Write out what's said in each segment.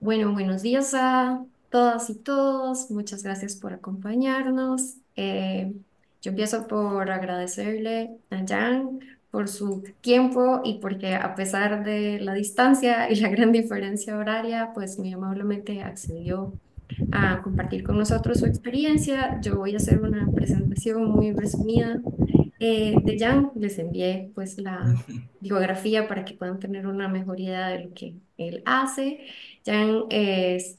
Bueno, buenos días a todas y todos. Muchas gracias por acompañarnos. Yo empiezo por agradecerle a Jan por su tiempo y porque a pesar de la distancia y la gran diferencia horaria, pues muy amablemente accedió a compartir con nosotros su experiencia. Yo voy a hacer una presentación muy resumida de Jan. Les envié pues la biografía para que puedan tener una mejor idea de lo que él hace. Jan pues,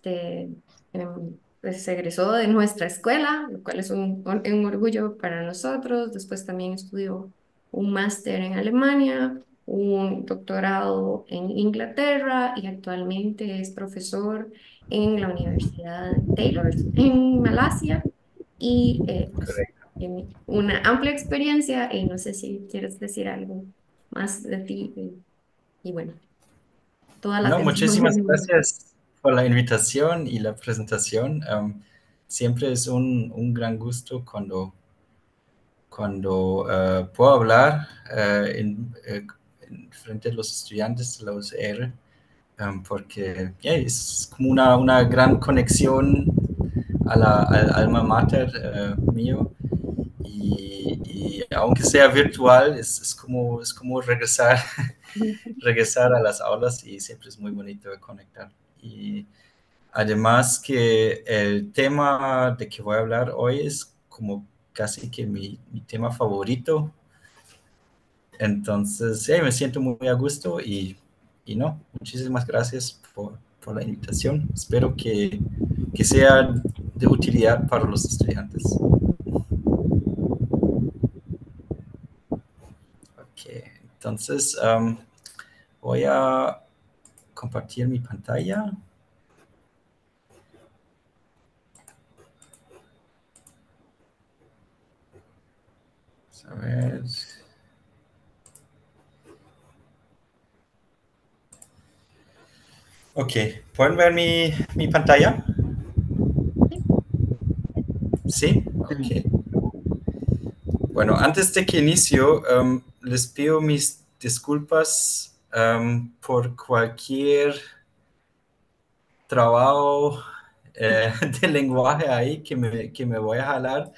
se egresó de nuestra escuela, lo cual es un orgullo para nosotros. Después también estudió un máster en Alemania, un doctorado en Inglaterra y actualmente es profesor en la Universidad Taylor en Malasia y pues Correcto. tiene una amplia experiencia y no sé si quieres decir algo más de ti y bueno, toda la No, atención muchísimas del mundo. gracias por la invitación y la presentación. Siempre es un gran gusto cuando puedo hablar en frente de los estudiantes de la UCR, porque es como una gran conexión al alma mater mío. Y aunque sea virtual, es como regresar a las aulas y siempre es muy bonito de conectar. Y además que el tema de que voy a hablar hoy es como casi que mi tema favorito. Entonces, sí, me siento muy a gusto y no, muchísimas gracias por la invitación. Espero que sea de utilidad para los estudiantes. Ok, entonces voy a compartir mi pantalla. A ver. Ok, ¿pueden ver mi pantalla? Sí, ok. Bueno, antes de que inicio, les pido mis disculpas por cualquier trabajo de lenguaje ahí que me voy a jalar,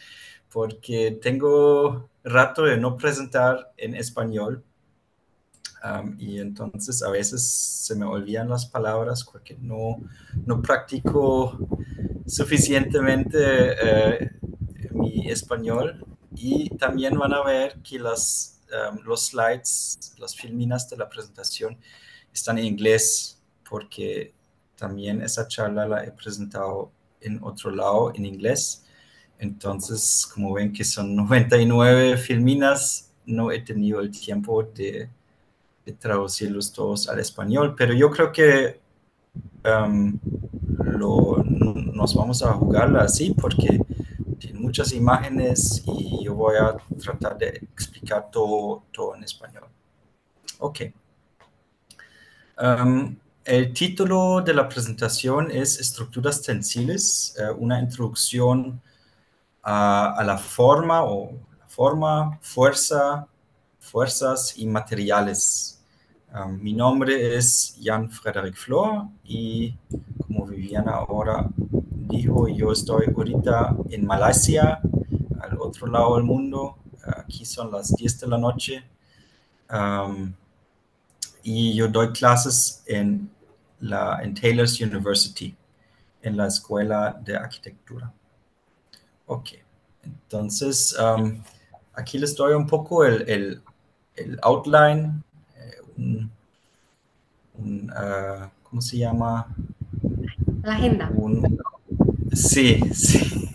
porque tengo rato de no presentar en español. Y entonces a veces se me olvidan las palabras porque no practico suficientemente mi español. Y también van a ver que los slides, las filminas de la presentación están en inglés, porque también esa charla la he presentado en otro lado en inglés. Entonces, como ven que son 99 filminas, no he tenido el tiempo de traducirlos todos al español, pero yo creo que um, nos vamos a jugarla así porque tiene muchas imágenes y yo voy a tratar de explicar todo en español. Ok. El título de la presentación es Estructuras tensiles, una introducción a la forma o la forma, fuerzas y materiales. Mi nombre es Jan Frederick Flor y como Viviana ahora dijo, yo estoy ahorita en Malasia, al otro lado del mundo. Aquí son las 10 de la noche. Um, y yo doy clases en Taylor's University, en la Escuela de Arquitectura. Ok, entonces aquí les doy un poco el outline, ¿cómo se llama? La agenda. Un, sí, sí.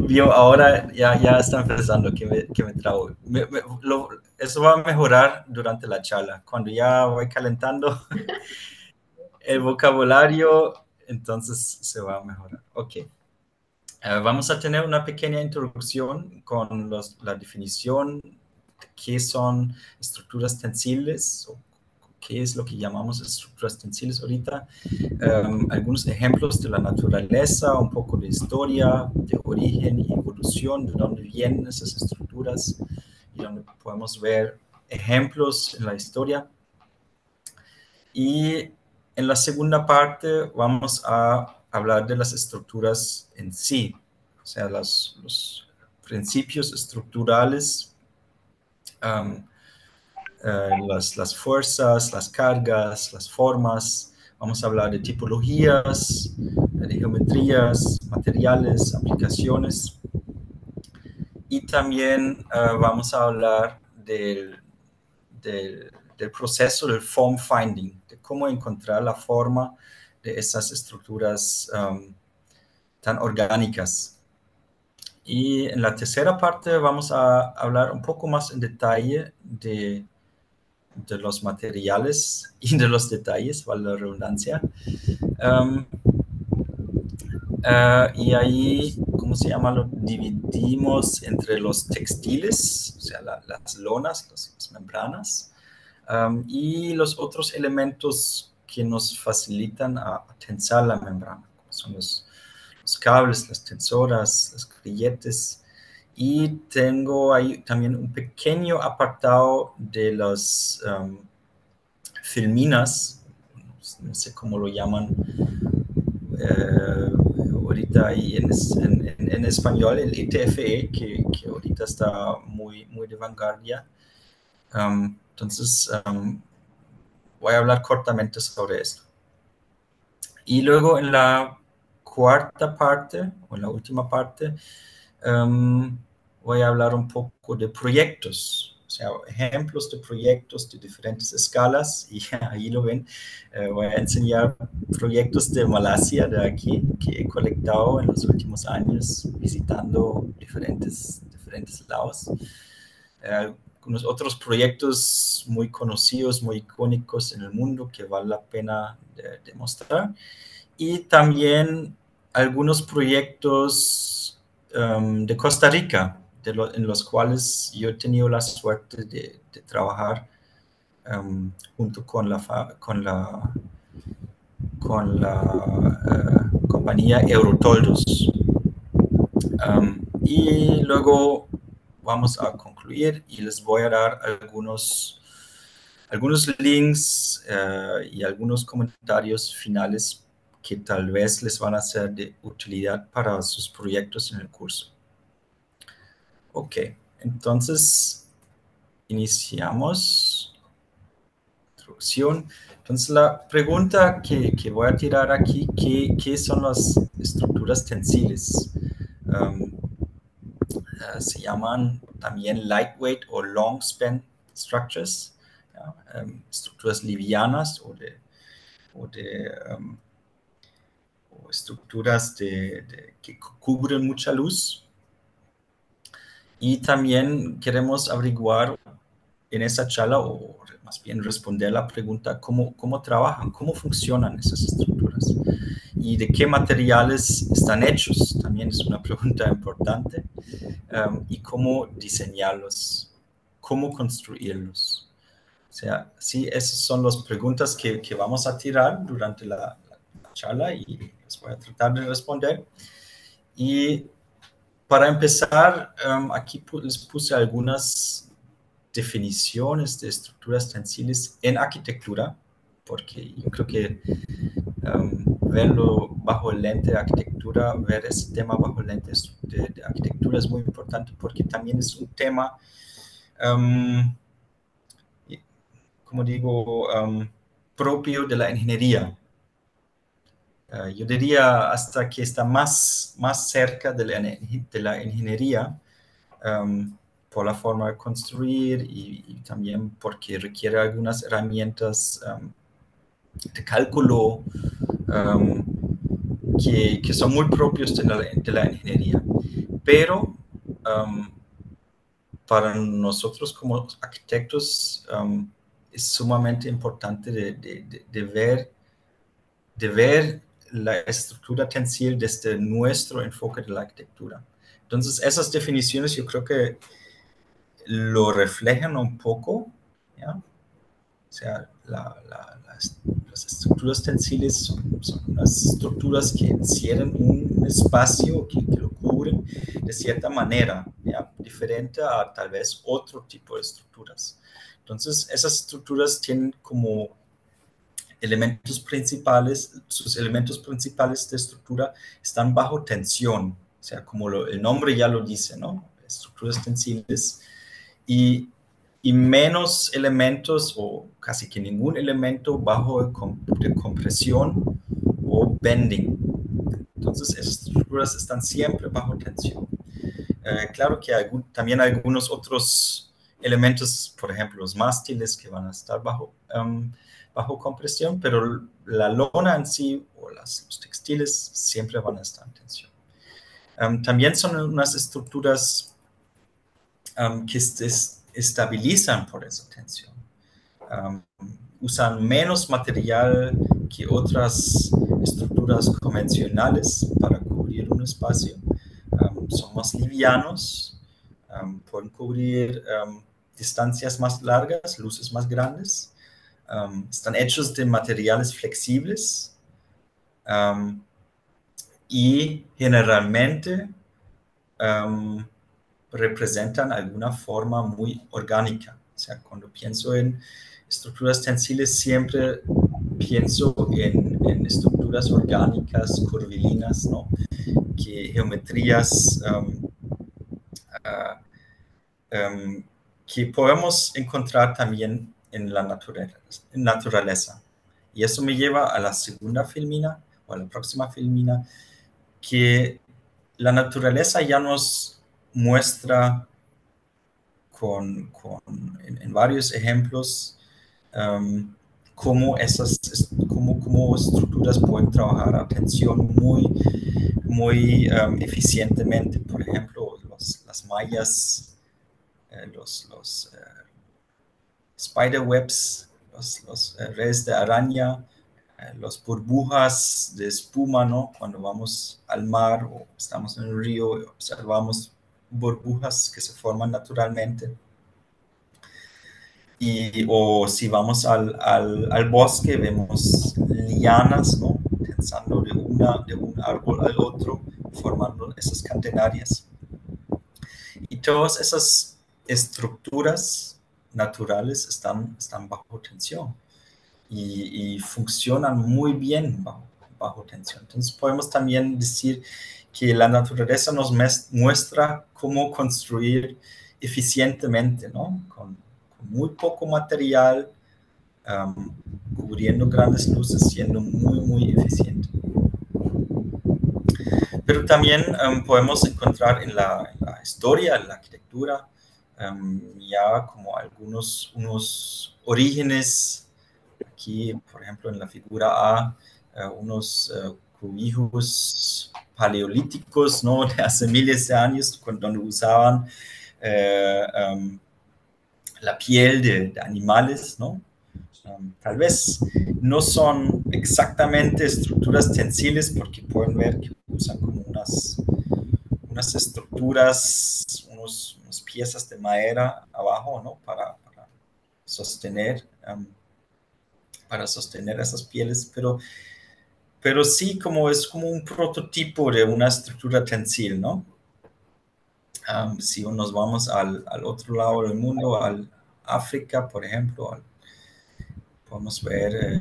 Yo ahora ya está empezando que me trago. Eso va a mejorar durante la charla. Cuando ya voy calentando el vocabulario, entonces se va a mejorar. Ok. Vamos a tener una pequeña introducción con la definición de qué son estructuras tensibles o qué es lo que llamamos estructuras tensibles ahorita, algunos ejemplos de la naturaleza, un poco de historia, de origen y evolución, de dónde vienen esas estructuras y donde podemos ver ejemplos en la historia. Y en la segunda parte vamos a hablar de las estructuras en sí, o sea, los principios estructurales, um, las fuerzas, las cargas, las formas. Vamos a hablar de tipologías, de geometrías, materiales, aplicaciones. Y también vamos a hablar del proceso del form finding, de cómo encontrar la forma de esas estructuras tan orgánicas. Y en la tercera parte vamos a hablar un poco más en detalle de los materiales y de los detalles, vale la redundancia. Um, y ahí, ¿cómo se llama? Lo dividimos entre los textiles, o sea, las lonas, las membranas, y los otros elementos que nos facilitan a tensar la membrana, como son los cables, las tensoras, los grilletes. Y tengo ahí también un pequeño apartado de las filminas, no sé cómo lo llaman ahorita ahí en español, el ITFE, que ahorita está muy de vanguardia. Entonces, voy a hablar cortamente sobre esto. Y luego en la cuarta parte, o en la última parte, voy a hablar un poco de proyectos, o sea, ejemplos de proyectos de diferentes escalas, y ahí lo ven, voy a enseñar proyectos de Malasia, de aquí, que he colectado en los últimos años, visitando diferentes lados. Unos otros proyectos muy conocidos, muy icónicos en el mundo que vale la pena demostrar. Y también algunos proyectos de Costa Rica, en los cuales yo he tenido la suerte de trabajar junto con la compañía Eurotoldos. Y luego vamos a concluir y les voy a dar algunos links y algunos comentarios finales que tal vez les van a ser de utilidad para sus proyectos en el curso. Ok, entonces iniciamos. Introducción. Entonces la pregunta que voy a tirar aquí, ¿qué son las estructuras tensiles? Um, Se llaman también lightweight o long span structures, ¿ya? Estructuras livianas o o estructuras que cubren mucha luz. Y también queremos averiguar en esa charla, o más bien responder la pregunta, ¿cómo trabajan, cómo funcionan esas estructuras? ¿Y de qué materiales están hechos? También es una pregunta importante. Y cómo diseñarlos, cómo construirlos. O sea, sí, esas son las preguntas que vamos a tirar durante la charla y les voy a tratar de responder. Y para empezar, aquí les puse algunas definiciones de estructuras tensiles en arquitectura, porque yo creo que verlo bajo el lente de arquitectura, ver ese tema bajo el lente de arquitectura es muy importante porque también es un tema, como digo, propio de la ingeniería. Yo diría hasta que está más cerca de la ingeniería por la forma de construir y también porque requiere algunas herramientas de cálculo um, que son muy propios de la ingeniería. Pero para nosotros como arquitectos es sumamente importante de ver la estructura tensil desde nuestro enfoque de la arquitectura. Entonces, esas definiciones yo creo que lo reflejan un poco, ¿ya? O sea, las estructuras tensiles son unas estructuras que encierran un espacio que lo cubren de cierta manera, ¿ya? Diferente a tal vez otro tipo de estructuras. Entonces, esas estructuras tienen como elementos principales, sus elementos principales de estructura están bajo tensión, o sea, como el nombre ya lo dice, ¿no? Estructuras tensiles y, y menos elementos o casi que ningún elemento bajo de compresión o bending. Entonces, esas estructuras están siempre bajo tensión. Claro que hay también algunos otros elementos, por ejemplo, los mástiles que van a estar bajo compresión, pero la lona en sí o los textiles siempre van a estar en tensión. También son unas estructuras que estabilizan por esa tensión. Um, Usan menos material que otras estructuras convencionales para cubrir un espacio. Son más livianos, pueden cubrir distancias más largas, luces más grandes. Están hechos de materiales flexibles um, y generalmente representan alguna forma muy orgánica. O sea, cuando pienso en estructuras tensiles, siempre pienso en estructuras orgánicas, curvilinas, ¿no? Que geometrías uh, um, que podemos encontrar también en la naturaleza. Y eso me lleva a la segunda filmina, o a la próxima filmina, que la naturaleza ya nos muestra en varios ejemplos cómo cómo estructuras pueden trabajar a tensión muy eficientemente. Por ejemplo, las mallas, los spiderwebs, los redes de araña, las burbujas de espuma, ¿no? Cuando vamos al mar o estamos en el río y observamos burbujas que se forman naturalmente. O si vamos al bosque, vemos lianas, ¿no? Tensando de un árbol al otro, formando esas catenarias. Y todas esas estructuras naturales están bajo tensión y funcionan muy bien bajo tensión. Entonces podemos también decir que la naturaleza nos muestra cómo construir eficientemente, ¿no? Con muy poco material, um, cubriendo grandes luces, siendo muy eficiente. Pero también podemos encontrar en la historia, en la arquitectura, ya como unos orígenes. Aquí, por ejemplo, en la figura A, unos cubijos paleolíticos, ¿no? De hace miles de años, donde usaban la piel de animales, ¿no? Tal vez no son exactamente estructuras tensiles porque pueden ver que usan como unas estructuras, unas piezas de madera abajo, ¿no? Sostener, para sostener esas pieles, pero sí como es como un prototipo de una estructura tensil, ¿no? Si nos vamos al otro lado del mundo, al África, por ejemplo, podemos ver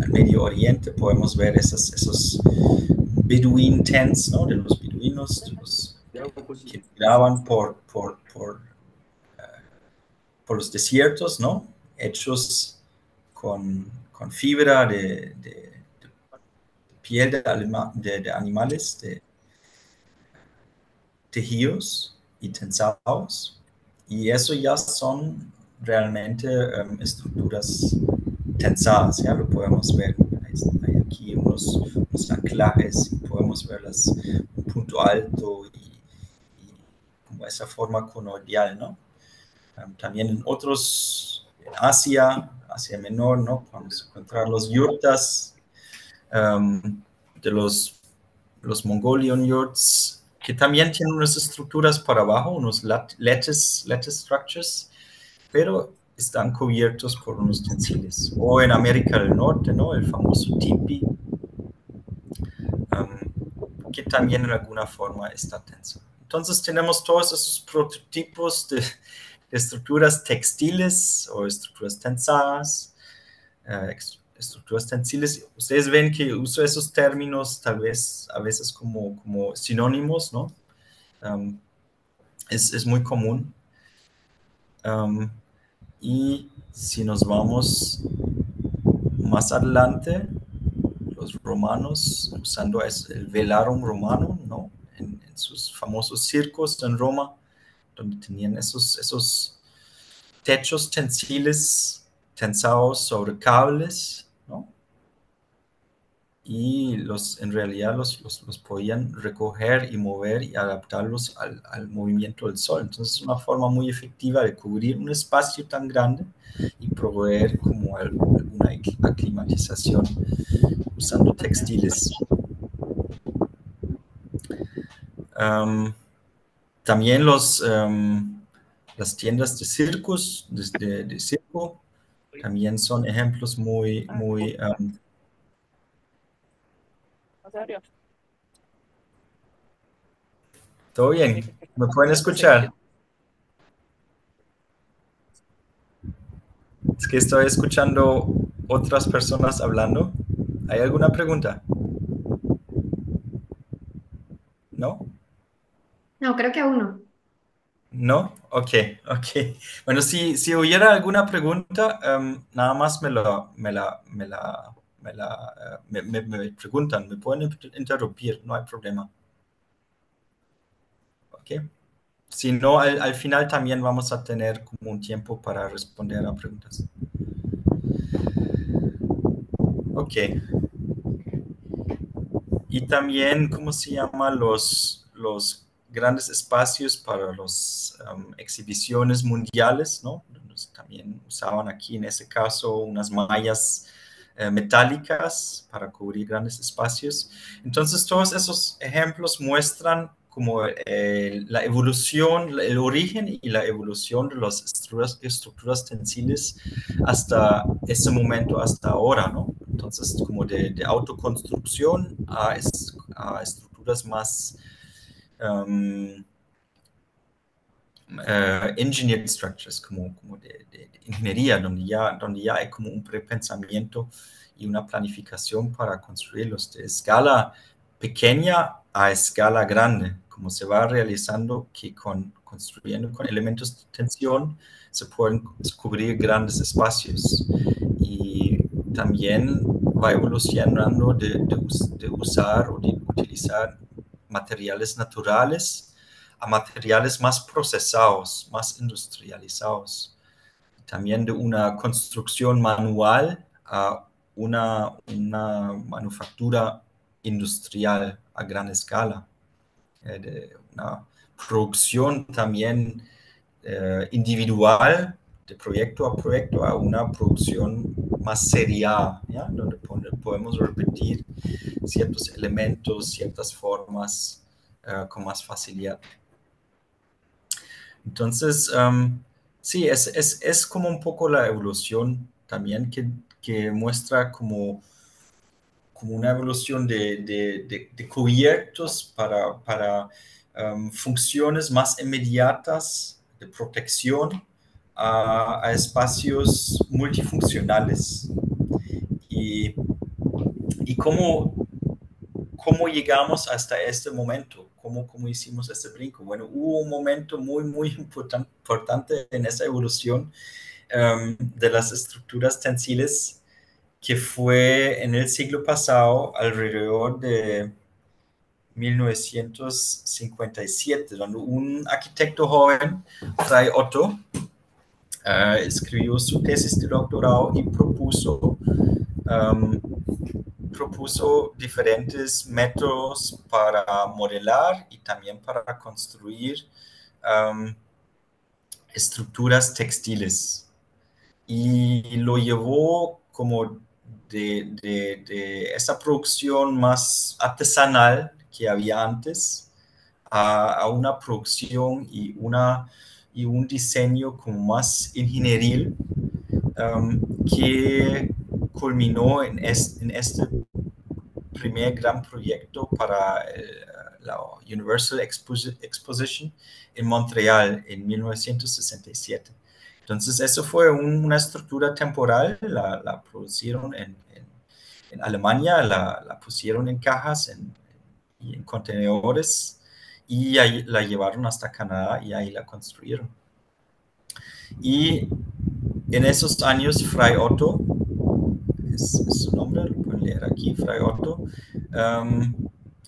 al Medio Oriente, podemos ver esos Bedouin tents, ¿no? De los beduinos, que migraban por los desiertos, ¿no? Hechos con fibra de piel de animales, de tejidos y tensados. Y eso ya son realmente estructuras tensadas, ya lo podemos ver. Hay aquí unos anclajes y podemos verlas un punto alto y como esa forma conoidal, ¿no? También en en Asia Menor, ¿no? Podemos encontrar los yurtas de los Mongolian yurts, que también tienen unas estructuras para abajo, unos lattice structures, pero están cubiertos por unos tensiles. O en América del Norte, ¿no? El famoso tipi, que también en alguna forma está tenso. Entonces tenemos todos esos prototipos de estructuras textiles o estructuras tensadas, estructuras tensiles. Ustedes ven que uso esos términos tal vez a veces como sinónimos, ¿no? Um, es muy común. Um, y si nos vamos más adelante, los romanos, usando el velarum romano, ¿no? En sus famosos circos en Roma, donde tenían esos techos tensiles tensados sobre cables, ¿no? Y en realidad los podían recoger y mover y adaptarlos al movimiento del sol. Entonces es una forma muy efectiva de cubrir un espacio tan grande y proveer como alguna aclimatización usando textiles. Um, también las tiendas de circos, de circo, también son ejemplos muy. ¿Todo bien? ¿Me pueden escuchar? Es que estoy escuchando otras personas hablando. ¿Hay alguna pregunta? ¿No? No, creo que aún no. ¿No? Ok, ok. Bueno, si hubiera alguna pregunta, nada más me preguntan, me pueden interrumpir, no hay problema. Ok. Si no, al final también vamos a tener como un tiempo para responder a preguntas. Ok. Y también, ¿cómo se llama? Los grandes espacios para las exhibiciones mundiales, ¿no? También usaban aquí, en ese caso, unas mallas metálicas para cubrir grandes espacios. Entonces, todos esos ejemplos muestran como la evolución, el origen y la evolución de las estructuras tensiles hasta ese momento, hasta ahora, ¿no? Entonces, como de autoconstrucción a estructuras más engineered structures, como de ingeniería, donde ya hay como un prepensamiento y una planificación para construirlos de escala pequeña a escala grande, como se va realizando que construyendo con elementos de tensión se pueden cubrir grandes espacios. Y también va evolucionando de usar o de utilizar materiales naturales a materiales más procesados, más industrializados. También de una construcción manual a una manufactura industrial a gran escala, de una producción también individual, de proyecto a proyecto, a una producción más serial, ¿ya? Donde podemos repetir ciertos elementos, ciertas formas con más facilidad. Entonces, sí, es como un poco la evolución también que muestra como una evolución de cubiertos para funciones más inmediatas de protección a espacios multifuncionales. Y, y cómo llegamos hasta este momento, cómo hicimos este brinco. Bueno, hubo un momento muy importante en esa evolución de las estructuras tensiles que fue en el siglo pasado, alrededor de 1957, donde un arquitecto joven, Fray Otto, escribió su tesis de doctorado y propuso diferentes métodos para modelar y también para construir um, estructuras textiles. Y lo llevó como de esa producción más artesanal que había antes a una producción y un diseño como más ingenieril que culminó en este primer gran proyecto para la Universal Exposition en Montreal en 1967. Entonces, eso fue una estructura temporal, la producieron en Alemania, la pusieron en cajas y en contenedores y ahí la llevaron hasta Canadá y ahí la construyeron. Y en esos años, Fray Otto, es su nombre, lo pueden leer aquí, Fray Otto,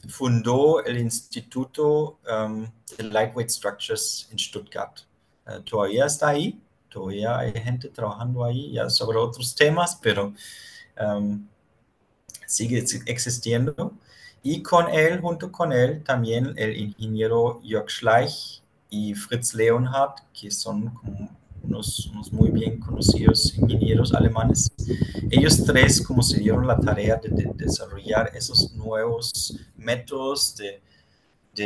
fundó el Instituto de Lightweight Structures en Stuttgart. Todavía está ahí, todavía hay gente trabajando ahí ya sobre otros temas, pero sigue existiendo. Y con él, junto con él, también el ingeniero Jörg Schleich y Fritz Leonhardt, que son como unos muy bien conocidos ingenieros alemanes. Ellos tres como se dieron la tarea de desarrollar esos nuevos métodos de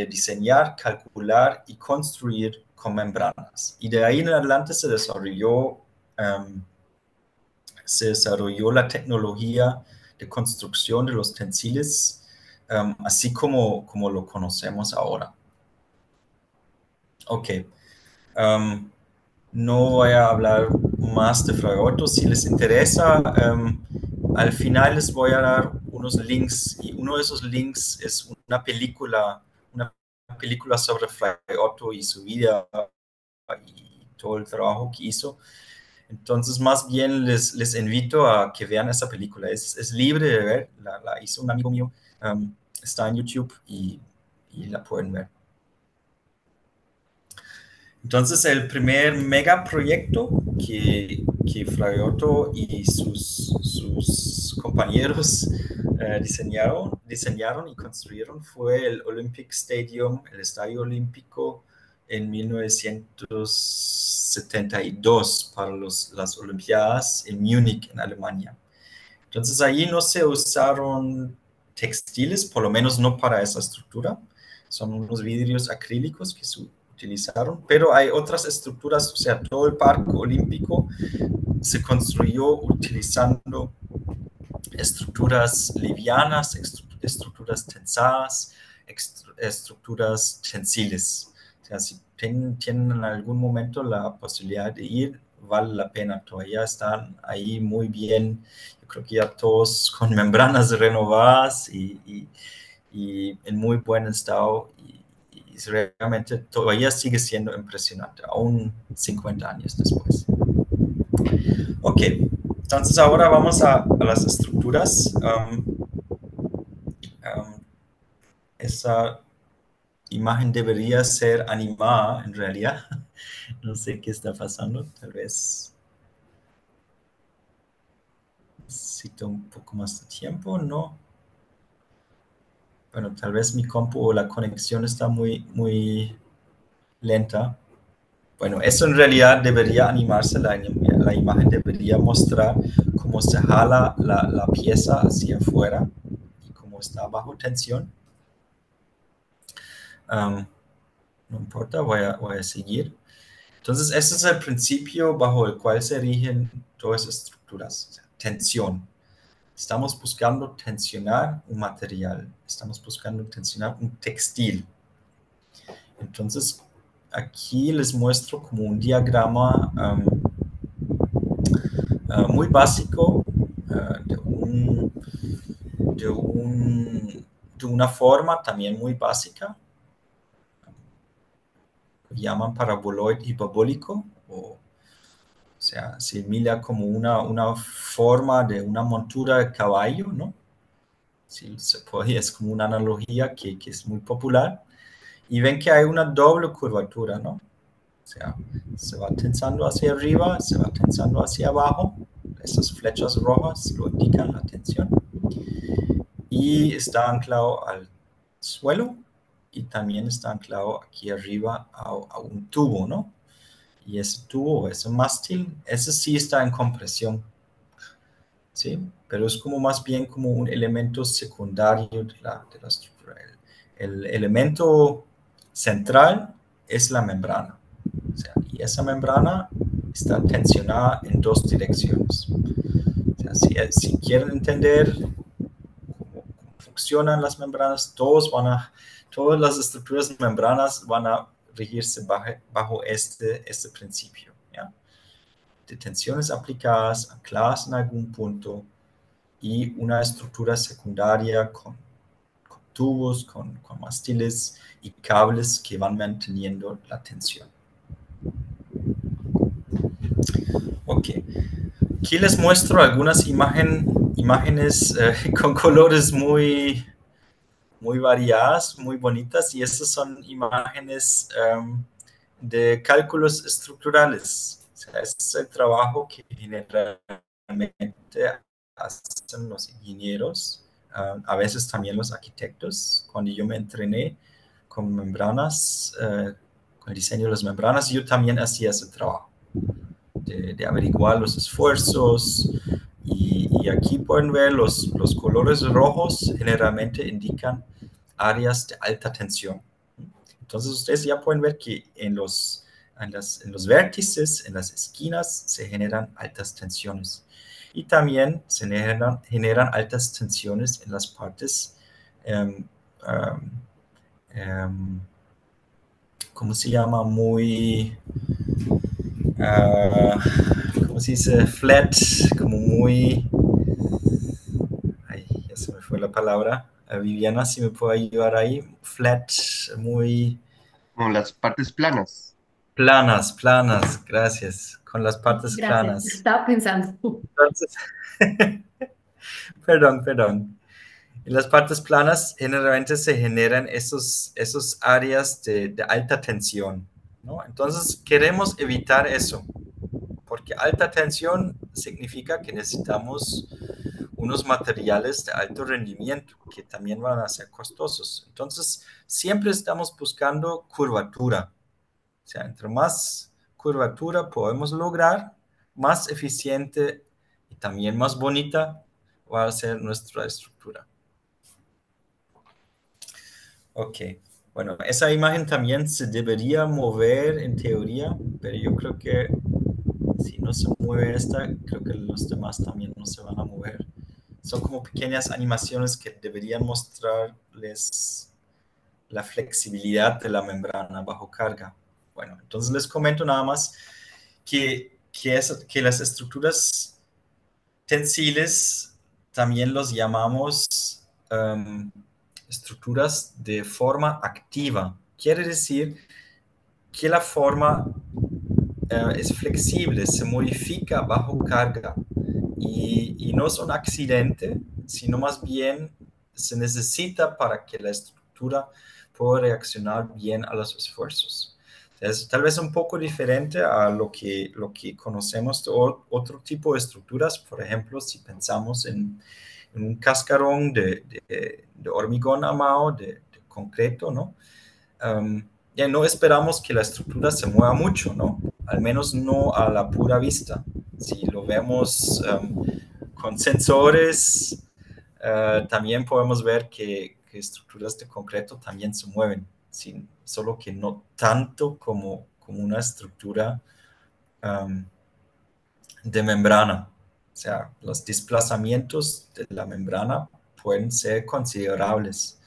diseñar, calcular y construir con membranas. Y de ahí en adelante se desarrolló la tecnología de construcción de los tensiles, así como lo conocemos ahora. Ok, um, no voy a hablar más de Fray Otto. Si les interesa, al final les voy a dar unos links y uno de esos links es una película sobre Fray Otto y su vida y todo el trabajo que hizo. Entonces, más bien les invito a que vean esa película. Es libre de ver, la hizo un amigo mío, está en YouTube y la pueden ver. Entonces, el primer megaproyecto que Fray Otto y sus compañeros diseñaron y construyeron fue el Olympic Stadium, el Estadio Olímpico, en 1972 para las Olimpiadas en Múnich, en Alemania. Entonces, ahí no se usaron textiles, por lo menos no para esa estructura. Son unos vidrios acrílicos que se utilizaron, pero hay otras estructuras, o sea, todo el parque olímpico se construyó utilizando estructuras livianas, estructuras tensadas, estructuras tensiles. O sea, si tienen en algún momento la posibilidad de ir, vale la pena. Todavía están ahí muy bien. Yo creo que ya todos con membranas renovadas y en muy buen estado. Y realmente todavía sigue siendo impresionante, aún 50 años después. Ok, entonces ahora vamos a las estructuras. Esa imagen debería ser animada en realidad. No sé qué está pasando, tal vez necesito un poco más de tiempo, ¿no? Bueno, tal vez mi compu o la conexión está muy lenta. Bueno, eso en realidad debería animarse, la imagen debería mostrar cómo se jala la pieza hacia afuera y cómo está bajo tensión. No importa, voy a seguir. Entonces, ese es el principio bajo el cual se rigen todas las estructuras. O sea, tensión. Estamos buscando tensionar un material. Estamos buscando tensionar un textil. Entonces, aquí les muestro como un diagrama muy básico de, de una forma también muy básica. Lo llaman paraboloide hiperbólico o sea, se mira como una forma de una montura de caballo, ¿no? Sí, se puede, es como una analogía que es muy popular. Y ven que hay una doble curvatura, ¿no? O sea, se va tensando hacia arriba, se va tensando hacia abajo. Esas flechas rojas lo indican la tensión. Y está anclado al suelo y también está anclado aquí arriba a un tubo, ¿no? Y ese tubo, ese mástil, ese sí está en compresión, ¿sí? Pero es como más bien como un elemento secundario de la estructura. El elemento central es la membrana, o sea, y esa membrana está tensionada en dos direcciones. O sea, si quieren entender cómo funcionan las membranas, todas las estructuras de membranas van a regirse bajo este principio, ¿ya? de tensiones aplicadas, ancladas en algún punto, y una estructura secundaria con tubos, con mástiles y cables que van manteniendo la tensión. Ok, aquí les muestro algunas imágenes con colores muy variadas, muy bonitas, y estas son imágenes de cálculos estructurales. O sea, este es el trabajo que generalmente hacen los ingenieros, a veces también los arquitectos. Cuando yo me entrené con membranas, con el diseño de las membranas, yo también hacía ese trabajo de averiguar los esfuerzos. Y aquí pueden ver los colores rojos generalmente indican áreas de alta tensión. Entonces ustedes ya pueden ver que en los vértices, en las esquinas, se generan altas tensiones. Y también se generan altas tensiones en las partes, um, um, um, ¿cómo se llama? ¿Cómo se dice? Flat, como muy, ay, ya se me fue la palabra. Viviana, si me puede ayudar ahí. Flat, muy Como las partes planas. planas, gracias. Con las partes Gracias, planas. estaba pensando. Entonces, perdón. En las partes planas generalmente se generan esos áreas de alta tensión, ¿no? Entonces queremos evitar eso, porque alta tensión significa que necesitamos unos materiales de alto rendimiento que también van a ser costosos. Entonces, siempre estamos buscando curvatura. O sea, entre más curvatura podemos lograr, más eficiente y también más bonita va a ser nuestra estructura. Ok, bueno, esa imagen también se debería mover en teoría, pero yo creo que si no se mueve esta, creo que los demás también no se van a mover. Son como pequeñas animaciones que deberían mostrarles la flexibilidad de la membrana bajo carga. Bueno, entonces les comento nada más que las estructuras tensiles también los llamamos estructuras de forma activa. Quiere decir que la forma es flexible, se modifica bajo carga y no es un accidente, sino más bien se necesita para que la estructura pueda reaccionar bien a los esfuerzos. Es tal vez un poco diferente a lo que conocemos de otro tipo de estructuras. Por ejemplo, si pensamos en un cascarón de hormigón armado, de concreto, ¿no? Ya no esperamos que la estructura se mueva mucho, ¿no? Al menos no a la pura vista. Si lo vemos con sensores, también podemos ver que estructuras de concreto también se mueven, solo que no tanto como una estructura um, de membrana. O sea, los desplazamientos de la membrana pueden ser considerables.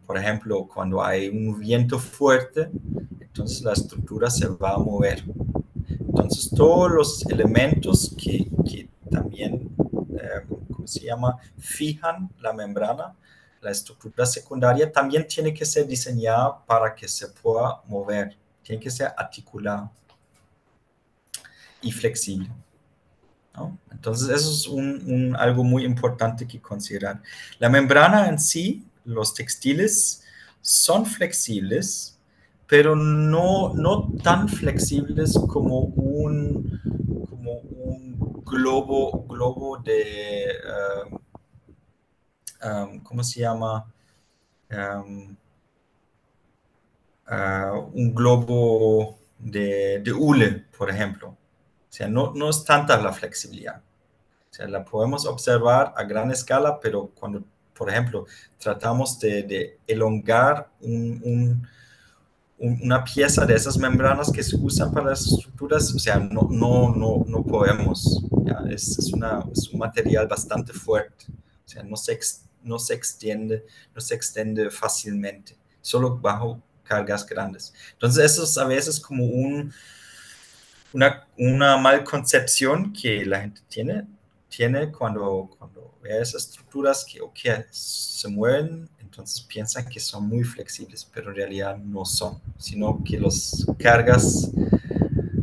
Por ejemplo, cuando hay un viento fuerte, entonces la estructura se va a mover. Entonces, todos los elementos que también, ¿cómo se llama?, fijan la membrana, la estructura secundaria, también tiene que ser diseñada para que se pueda mover, tiene que ser articulada y flexible, ¿no? Entonces, eso es algo muy importante que considerar. La membrana en sí, los textiles, son flexibles, pero no tan flexibles como un globo de, ¿cómo se llama? Um, un globo de hule, por ejemplo. O sea, no es tanta la flexibilidad. O sea, la podemos observar a gran escala, pero cuando, por ejemplo, tratamos de elongar una pieza de esas membranas que se usan para las estructuras, o sea, no podemos. ¿Ya? Es un material bastante fuerte. O sea, no se extiende fácilmente, solo bajo cargas grandes. Entonces, eso es a veces como una malconcepción que la gente tiene cuando ve esas estructuras que okay, se mueven, entonces piensan que son muy flexibles, pero en realidad no son, sino que las cargas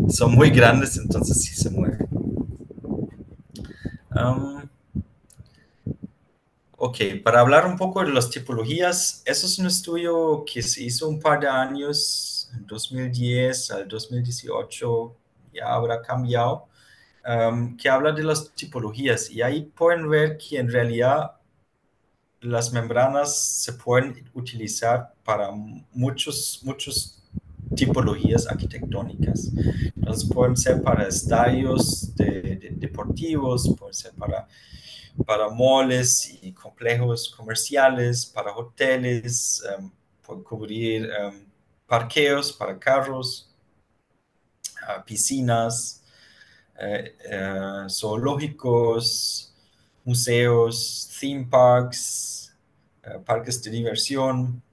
son muy grandes, entonces sí se mueven. Um, ok, para hablar un poco de las tipologías, eso es un estudio que se hizo un par de años, en 2010 al 2018, ya habrá cambiado, que habla de las tipologías y ahí pueden ver que en realidad las membranas se pueden utilizar para muchos tipologías arquitectónicas. Entonces pueden ser para estadios deportivos, pueden ser para malls y complejos comerciales, para hoteles, pueden cubrir parqueos para carros, piscinas, zoológicos, museos, theme parks, parques de diversión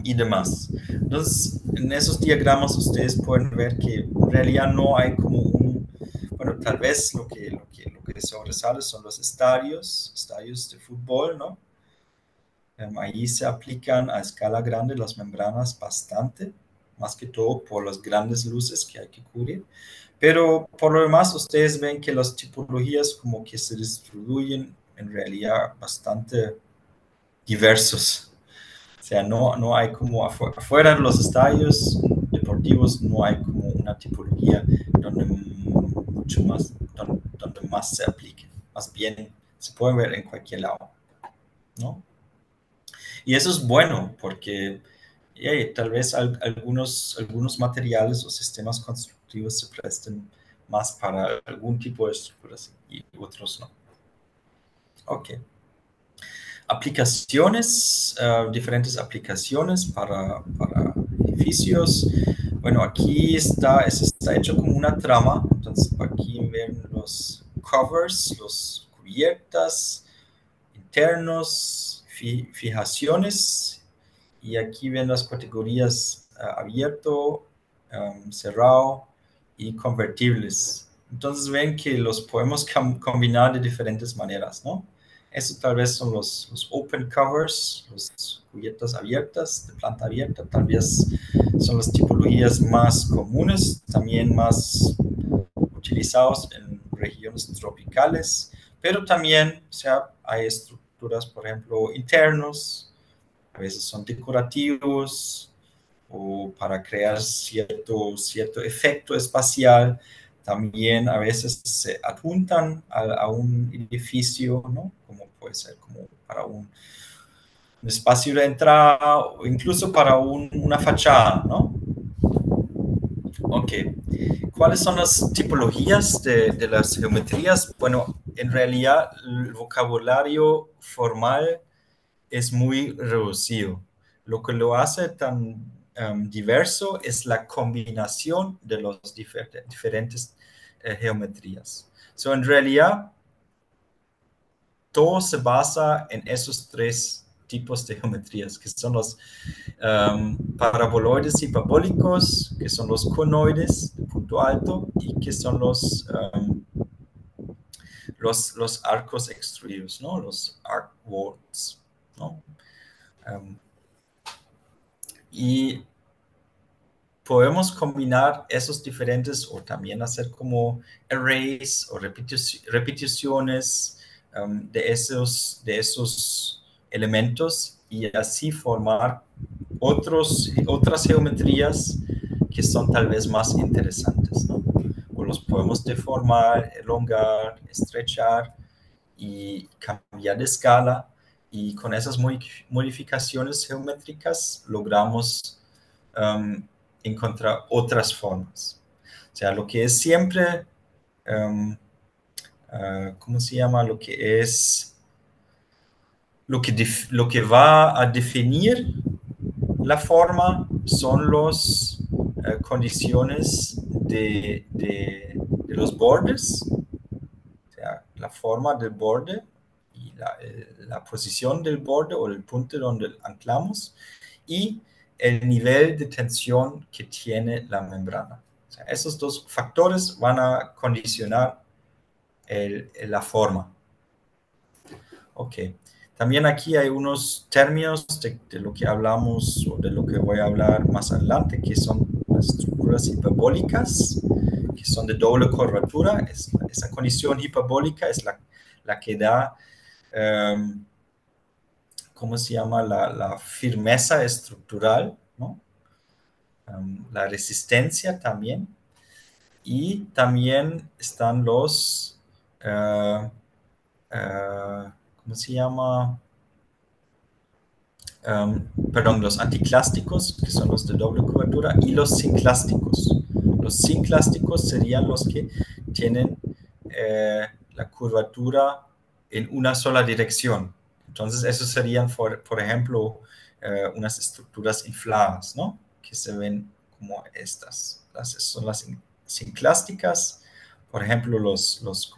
y demás. Entonces, en esos diagramas ustedes pueden ver que en realidad no hay como bueno, tal vez lo que sobresale son los estadios de fútbol, ¿no? Ahí se aplican a escala grande las membranas bastante, más que todo por las grandes luces que hay que cubrir. Pero por lo demás, ustedes ven que las tipologías como que se distribuyen en realidad bastante diversos. O sea, no hay como afuera de los estadios deportivos, no hay como una tipología donde más se aplique. Más bien se puede ver en cualquier lado, ¿no? Y eso es bueno porque tal vez algunos materiales o sistemas constructivos se presten más para algún tipo de estructuras y otros no. Ok. Aplicaciones, diferentes aplicaciones para edificios. Bueno, aquí está hecho como una trama, entonces aquí ven los covers, los cubiertas, internos, fijaciones, y aquí ven las categorías abierto, cerrado y convertibles. Entonces ven que los podemos combinar de diferentes maneras, ¿no? Eso tal vez son los open covers, las cubiertas abiertas, de planta abierta, tal vez son las tipologías más comunes, también más utilizados en regiones tropicales, pero también, o sea, hay estructuras, por ejemplo, internos, a veces son decorativos o para crear cierto efecto espacial. También a veces se adjuntan a un edificio, ¿no? Como puede ser como para un espacio de entrada o incluso para una fachada, ¿no? Ok. ¿Cuáles son las tipologías de las geometrías? Bueno, en realidad el vocabulario formal es muy reducido. Lo que lo hace tan diverso es la combinación de las diferentes geometrías. So, en realidad, todo se basa en esos tres tipos de geometrías, que son los paraboloides hiperbólicos, que son los conoides de punto alto y que son los arcos extruidos, ¿no? Los arc walls, ¿no? Y podemos combinar esos diferentes o también hacer como arrays o repeticiones de esos elementos y así formar otras geometrías que son tal vez más interesantes, ¿no? O los podemos deformar, elongar, estrechar y cambiar de escala y con esas modificaciones geométricas logramos um, encontrar otras formas. O sea, lo que es siempre, ¿cómo se llama? Lo que va a definir la forma son las condiciones de los bordes, o sea, la forma del borde y la posición del borde o el punto donde anclamos y el nivel de tensión que tiene la membrana. O sea, esos dos factores van a condicionar la forma. Ok. También aquí hay unos términos de lo que hablamos o de lo que voy a hablar más adelante, que son las estructuras hiperbólicas, que son de doble curvatura. Esa condición hiperbólica es la que da, ¿cómo se llama? La firmeza estructural, ¿no? La resistencia también. Y también están los, ¿cómo se llama? Los anticlásticos, que son los de doble cobertura, y los sinclásticos. Los sinclásticos serían los que tienen la curvatura en una sola dirección. Entonces, esos serían, por ejemplo, unas estructuras infladas, ¿no? Que se ven como estas. Son las sinclásticas. Por ejemplo, los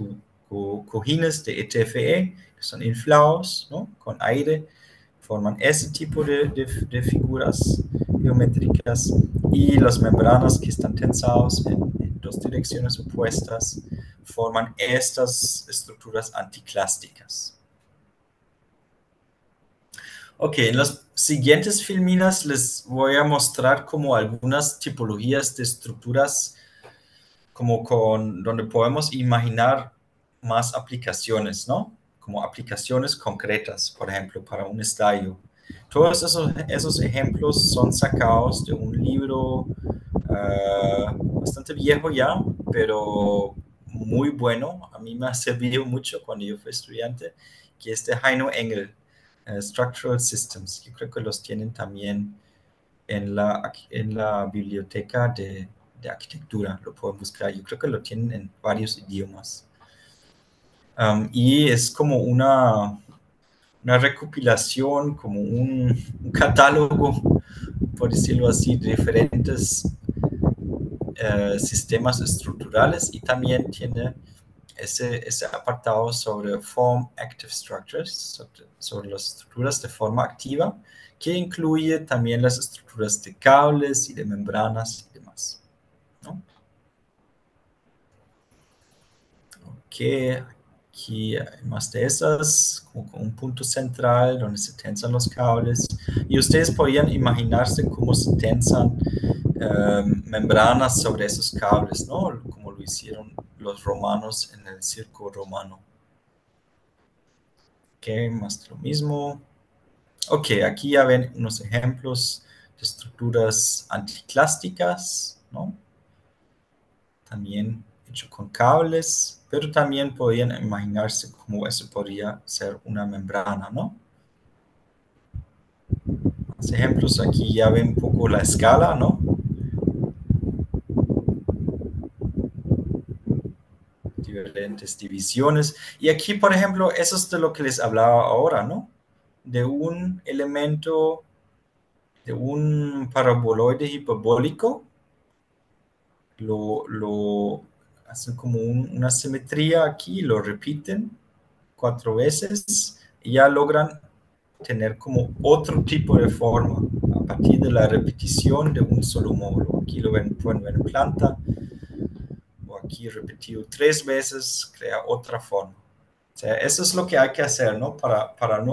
cojines de ETFE, que son inflados, ¿no? Con aire, forman ese tipo de figuras geométricas, y las membranas que están tensados en dos direcciones opuestas forman estas estructuras anticlásticas. Ok, en las siguientes filminas les voy a mostrar como algunas tipologías de estructuras como donde podemos imaginar más aplicaciones, ¿no? Como aplicaciones concretas, por ejemplo, para un estadio. Todos esos ejemplos son sacados de un libro bastante viejo ya, pero muy bueno. A mí me ha servido mucho cuando yo fui estudiante, que es de Heino Engel, Structural Systems. Yo creo que los tienen también en la biblioteca de arquitectura, lo pueden buscar. Yo creo que lo tienen en varios idiomas. Y es como una recopilación, como un catálogo, por decirlo así, de diferentes sistemas estructurales, y también tiene ese apartado sobre Form Active Structures, sobre las estructuras de forma activa, que incluye también las estructuras de cables y de membranas y demás, ¿no? Ok, aquí hay más de esas, como con un punto central donde se tensan los cables, y ustedes podrían imaginarse cómo se tensan membranas sobre esos cables, ¿no? Como lo hicieron los romanos en el circo romano. Ok, más de lo mismo. Ok, aquí ya ven unos ejemplos de estructuras anticlásticas, ¿no? También hecho con cables, pero también podrían imaginarse cómo eso podría ser una membrana, ¿no? Más ejemplos, aquí ya ven un poco la escala, ¿no? Diferentes divisiones. Y aquí, por ejemplo, eso es de lo que les hablaba ahora, ¿no? De un elemento, de un paraboloide hiperbólico, lo hacen como una simetría aquí, lo repiten 4 veces y ya logran tener como otro tipo de forma a partir de la repetición de un solo módulo. Aquí lo pueden ver en planta, o aquí repetido 3 veces crea otra forma. O sea, eso es lo que hay que hacer, ¿no? Para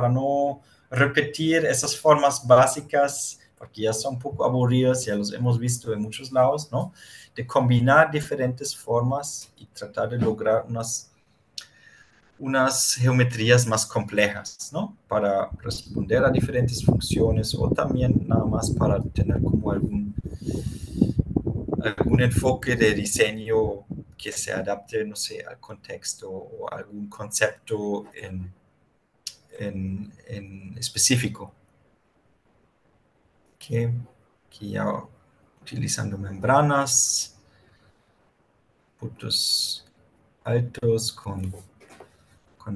no repetir esas formas básicas, porque ya son un poco aburridas, ya los hemos visto en muchos lados, ¿no? De combinar diferentes formas y tratar de lograr unas geometrías más complejas, ¿no? Para responder a diferentes funciones, o también nada más para tener como algún enfoque de diseño que se adapte, no sé, al contexto o algún concepto en específico. Okay. Aquí ya utilizando membranas, puntos altos con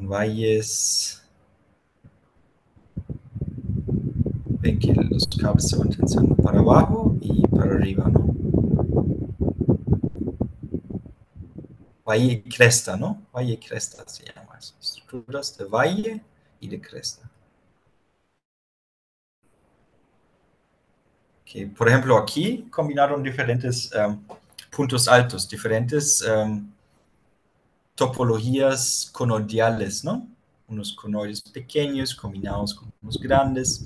valles. Ven que los cables se van tensando para abajo y para arriba, ¿no? Valle y cresta, ¿no? Valle y cresta se llama eso. Estructuras de valle y de cresta. Okay. Por ejemplo, aquí combinaron diferentes puntos altos, diferentes topologías conoidales, ¿no? Unos conoides pequeños combinados con unos grandes,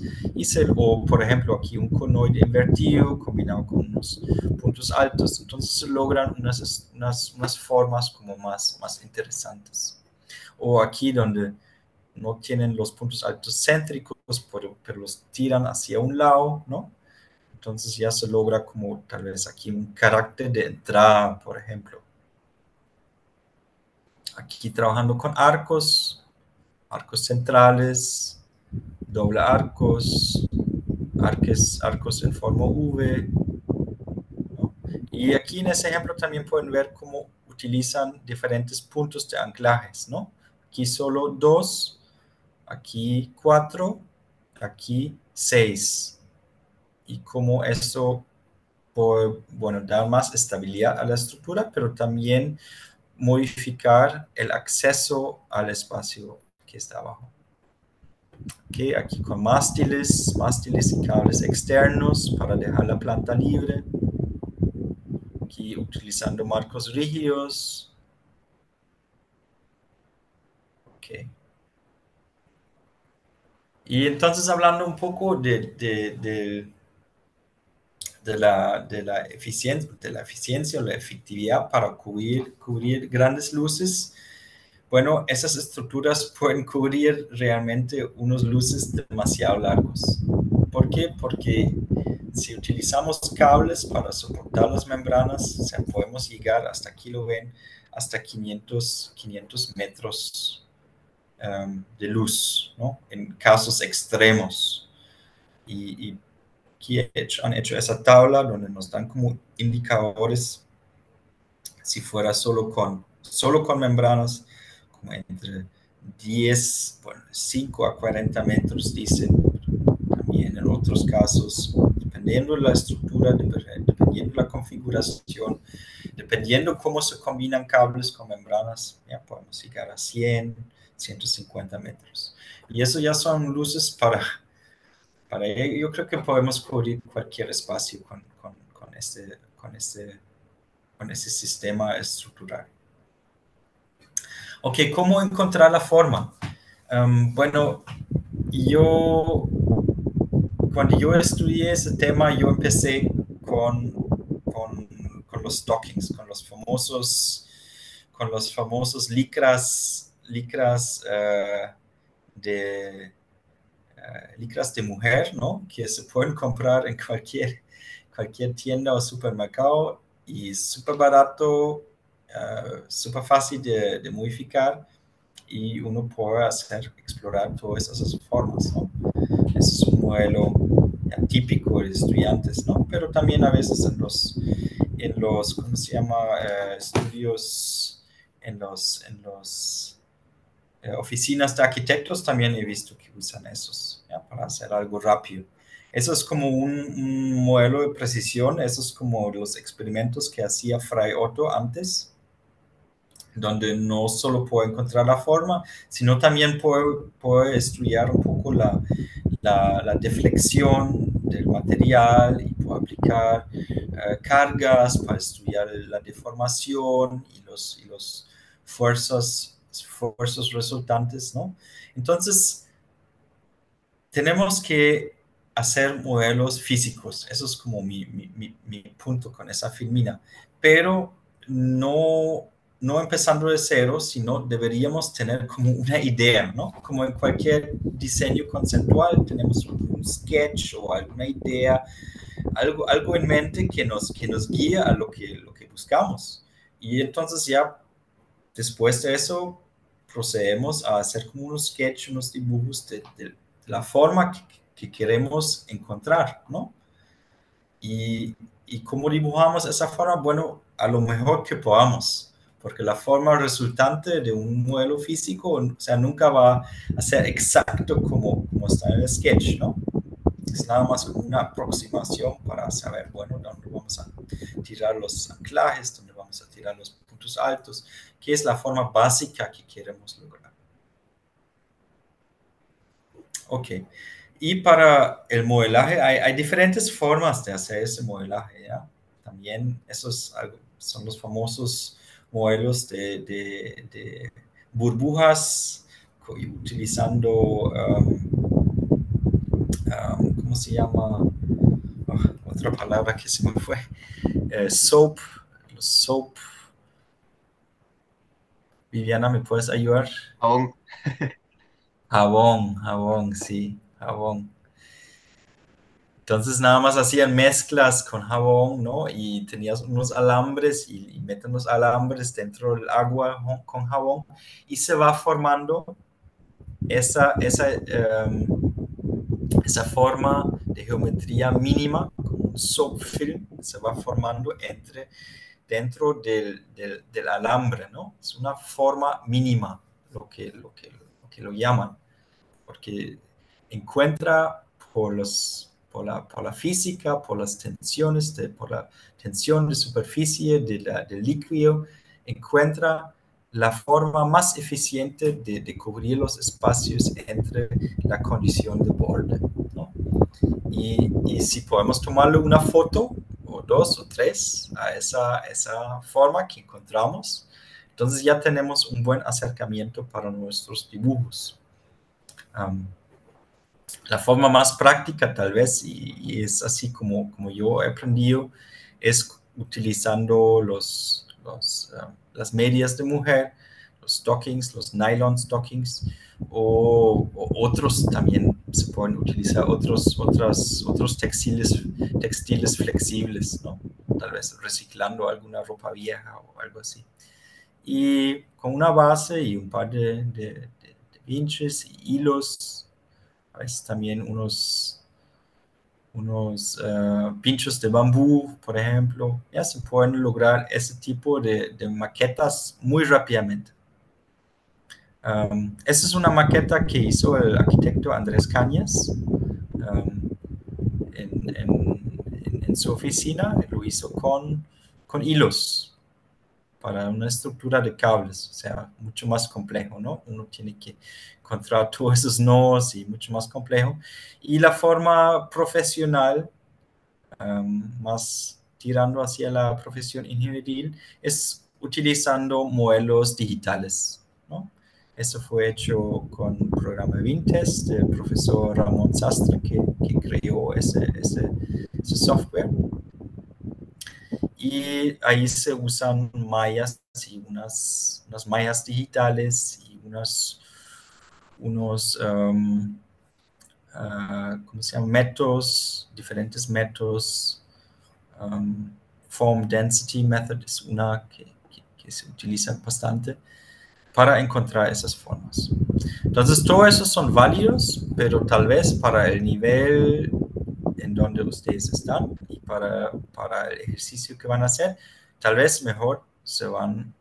o por ejemplo aquí un conoide invertido combinado con unos puntos altos, entonces se logran unas formas como más interesantes. O aquí donde no tienen los puntos altos céntricos, pero los tiran hacia un lado, ¿no? Entonces ya se logra como tal vez aquí un carácter de entrada, por ejemplo. Aquí trabajando con arcos centrales, doble arcos, arcos en forma V, ¿no? Y aquí en ese ejemplo también pueden ver cómo utilizan diferentes puntos de anclajes, ¿no? Aquí solo 2, aquí 4, aquí 6. Y cómo esto puede, dar más estabilidad a la estructura, pero también modificar el acceso al espacio que está abajo. Okay, aquí con mástiles y cables externos para dejar la planta libre. Aquí utilizando marcos rígidos. Okay. Y entonces hablando un poco de la eficiencia o la efectividad para cubrir grandes luces. Bueno, esas estructuras pueden cubrir realmente unos luces demasiado largos. ¿Por qué? Porque si utilizamos cables para soportar las membranas, o sea, podemos llegar hasta, aquí lo ven, hasta 500 metros de luz, ¿no? En casos extremos. Y aquí han hecho esa tabla donde nos dan como indicadores si fuera solo con membranas, como entre 5 a 40 metros, dicen. También en otros casos, dependiendo de la estructura, dependiendo de la configuración, dependiendo cómo se combinan cables con membranas, ya podemos llegar a 100, 150 metros. Y eso ya son luces yo creo que podemos cubrir cualquier espacio con este sistema estructural. Ok, ¿cómo encontrar la forma? Bueno, cuando yo estudié ese tema, yo empecé con los stockings, con los famosos licras de licras de mujer, ¿no? Que se pueden comprar en cualquier tienda o supermercado y súper barato, súper fácil de modificar y uno puede explorar todas esas formas, ¿no? Ese es un modelo típico de estudiantes, ¿no? Pero también a veces en los ¿cómo se llama? Estudios, en los oficinas de arquitectos también he visto que usan esos, ¿ya? Para hacer algo rápido. Eso es como un modelo de precisión, eso es como los experimentos que hacía Fray Otto antes, donde no solo puede encontrar la forma, sino también puede estudiar un poco la deflexión del material y puede aplicar cargas para estudiar la deformación y los fuerzas resultantes, ¿no? Entonces, tenemos que hacer modelos físicos. Eso es como mi punto con esa filmina. Pero no empezando de cero, sino deberíamos tener como una idea, ¿no? Como en cualquier diseño conceptual, tenemos un sketch o alguna idea, algo en mente que nos guía a lo que buscamos. Y entonces ya después de eso procedemos a hacer como unos sketches, unos dibujos de la forma que queremos encontrar, ¿no? Y cómo dibujamos esa forma, bueno, a lo mejor que podamos, porque la forma resultante de un modelo físico, o sea, nunca va a ser exacto como está en el sketch, ¿no? Es nada más como una aproximación para saber, bueno, dónde vamos a tirar los anclajes, dónde vamos a tirar los puntos altos, qué es la forma básica que queremos lograr. Ok. Y para el modelaje hay diferentes formas de hacer ese modelaje, ¿ya? También eso es algo Son los famosos modelos de burbujas utilizando, ¿cómo se llama? Otra palabra que se me fue. Soap, los soap. Viviana, ¿me puedes ayudar? Aún. Jabón, jabón, sí, jabón. Entonces nada más hacían mezclas con jabón, ¿no? Y tenías unos alambres y meten los alambres dentro del agua con jabón y se va formando esa forma de geometría mínima, como un soap film, se va formando dentro del alambre, ¿no? Es una forma mínima, lo que lo llaman, porque encuentra por la física, por las tensiones, por la tensión de superficie del líquido, encuentra la forma más eficiente de cubrir los espacios entre la condición de borde, ¿no? Y si podemos tomarle una foto, o dos o tres, a esa forma que encontramos, entonces ya tenemos un buen acercamiento para nuestros dibujos. Um, la forma más práctica tal vez, y es así como yo he aprendido, es utilizando las medias de mujer, los stockings, los nylon stockings, o otros también se pueden utilizar, otros textiles flexibles, ¿no? Tal vez reciclando alguna ropa vieja o algo así. Y con una base y un par de pinches y hilos, a veces también unos pinchos de bambú, por ejemplo. Ya se pueden lograr ese tipo de maquetas muy rápidamente. Esa es una maqueta que hizo el arquitecto Andrés Cañas en su oficina. Lo hizo con hilos para una estructura de cables, o sea, mucho más complejo, ¿no? Uno tiene que encontrar todos esos nodos y mucho más complejo. Y la forma profesional, más tirando hacia la profesión ingenieril, es utilizando modelos digitales, ¿no? Eso fue hecho con un programa Vintest del profesor Ramón Sastre, que creó ese software. Y ahí se usan mallas y unas mallas digitales y unos ¿cómo se llama? Métodos, diferentes métodos. Form Density Method es una que se utiliza bastante para encontrar esas formas. Entonces, todos esos son válidos, pero tal vez para el nivel en donde ustedes están y para el ejercicio que van a hacer, tal vez mejor se van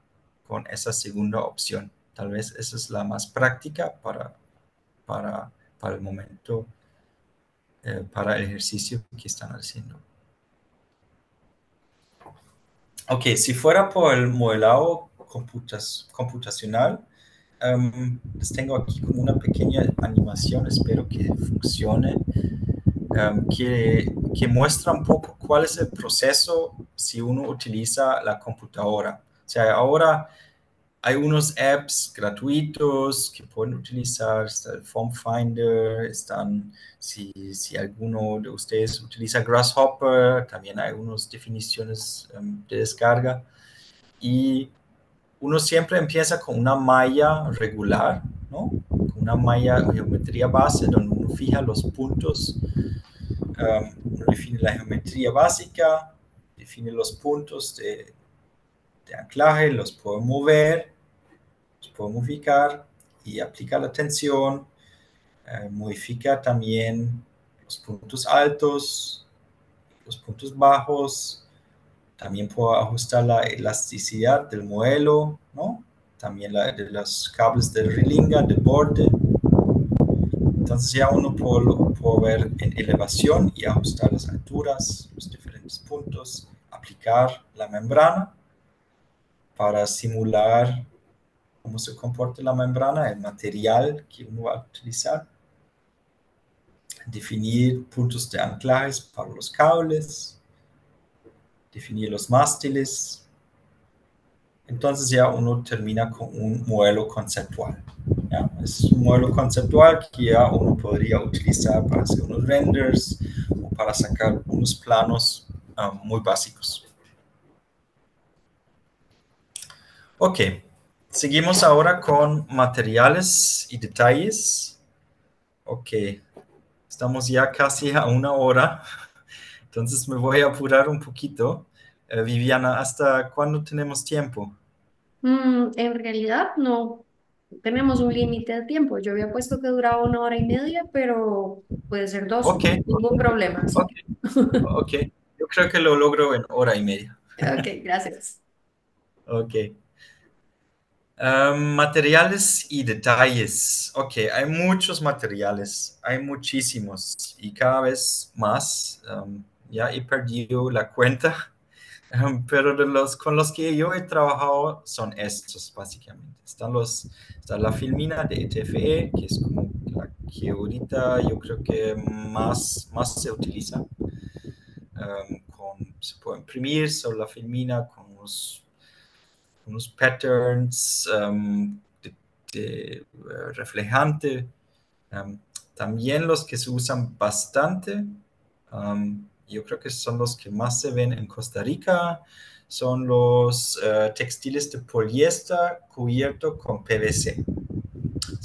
con esa segunda opción. Tal vez esa es la más práctica para, para el momento, para el ejercicio que están haciendo. Ok, si fuera por el modelado computacional, les tengo aquí como una pequeña animación, espero que funcione, que muestra un poco cuál es el proceso si uno utiliza la computadora. O sea, ahora hay unos apps gratuitos que pueden utilizar, está el Form Finder, si alguno de ustedes utiliza Grasshopper, también hay unas definiciones de descarga. Y uno siempre empieza con una malla regular, ¿no? Con una malla geometría base donde uno fija los puntos, uno define la geometría básica, define los puntos de anclaje, los puede mover, los puede modificar y aplica la tensión, modifica también los puntos altos, los puntos bajos, también puedo ajustar la elasticidad del modelo, ¿no? También de los cables de relinga, de borde. Entonces ya uno puede ver en elevación y ajustar las alturas, los diferentes puntos, aplicar la membrana para simular cómo se comporta la membrana, el material que uno va a utilizar, definir puntos de anclajes para los cables, definir los mástiles, entonces ya uno termina con un modelo conceptual. ¿Ya? Es un modelo conceptual que ya uno podría utilizar para hacer unos renders o para sacar unos planos muy básicos. Ok, seguimos ahora con materiales y detalles. Ok, estamos ya casi a una hora, entonces me voy a apurar un poquito. Viviana, ¿hasta cuándo tenemos tiempo? En realidad no tenemos un límite de tiempo. Yo había puesto que duraba 1 hora y media, pero puede ser dos, Ok, ningún problema. Así ok, que, ok. Yo creo que lo logro en hora y media. ok, gracias. Ok. Materiales y detalles. Ok, hay muchos materiales, hay muchísimos y cada vez más. Ya he perdido la cuenta. Pero con los que yo he trabajado son estos, básicamente. Está la filmina de ETFE, que es como la que ahorita yo creo que más se utiliza. Se puede imprimir sobre la filmina con unos patterns reflejante. Um, También los que se usan bastante, yo creo que son los que más se ven en Costa Rica, son los textiles de poliéster cubierto con PVC.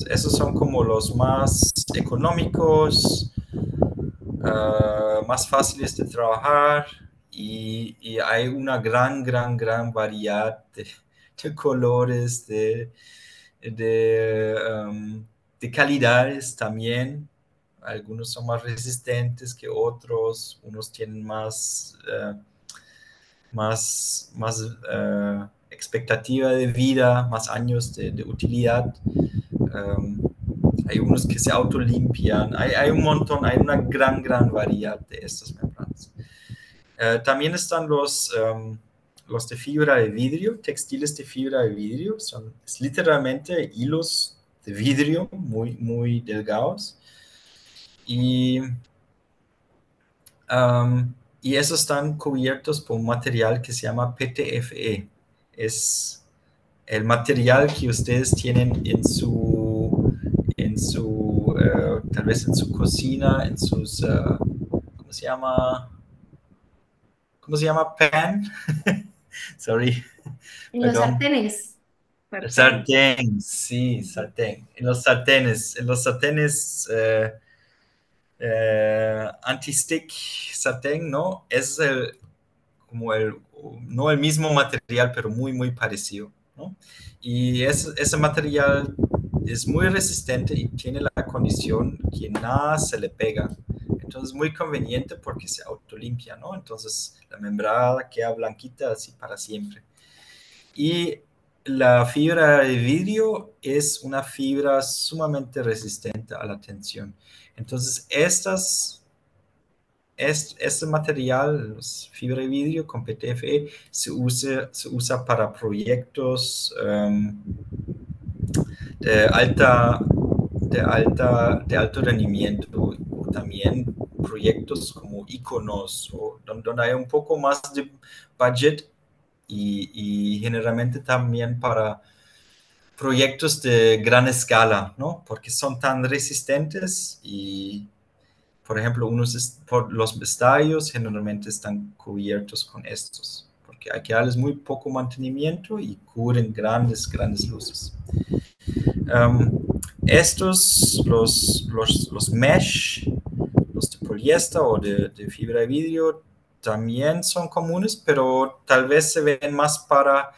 Esos son como los más económicos, más fáciles de trabajar y hay una gran variedad de colores, de, de calidades también. Algunos son más resistentes que otros, unos tienen más expectativa de vida, más años de utilidad. Um, Hay unos que se autolimpian, hay un montón, hay una gran variedad de estas membranas. También están los de fibra de vidrio, textiles de fibra de vidrio, es literalmente hilos de vidrio muy delgados. Y, y esos están cubiertos por un material que se llama PTFE. Es el material que ustedes tienen tal vez en su cocina, en sus, ¿cómo se llama? ¿Cómo se llama? Pan. Sorry, En los perdón. sartenes. Sartén. Sartén, sí, Ujú. sartén. En los sartenes anti-stick sartén, ¿no? Es como no el mismo material, pero muy parecido, ¿no? Y ese material es muy resistente y tiene la condición que nada se le pega. Entonces es muy conveniente porque se autolimpia, ¿no? Entonces la membrana queda blanquita así para siempre. Y la fibra de vidrio es una fibra sumamente resistente a la tensión. Entonces, este material, fibra de vidrio con PTFE, se usa para proyectos de, alta, de alto rendimiento o también proyectos como iconos o donde hay un poco más de budget y generalmente también para proyectos de gran escala, ¿no? Porque son tan resistentes y, por ejemplo, por los estadios generalmente están cubiertos con estos, porque hay que darles muy poco mantenimiento y cubren grandes luces. Estos, los mesh, los de poliéster o de fibra de vidrio, también son comunes, pero tal vez se ven más para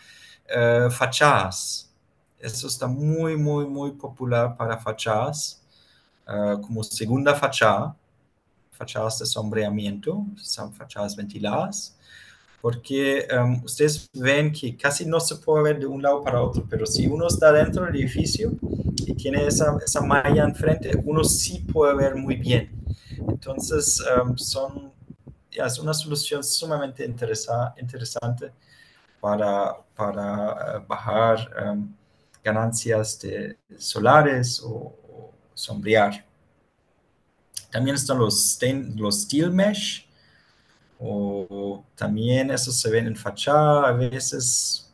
fachadas. Eso está muy popular para fachadas, como segunda fachada, fachadas de sombreamiento, son fachadas ventiladas, porque ustedes ven que casi no se puede ver de un lado para otro, pero si uno está dentro del edificio y tiene esa malla enfrente, uno sí puede ver muy bien. Entonces, es una solución sumamente interesante para bajar ganancias solares o sombrear. También están los steel mesh, o también esos se ven en fachada a veces.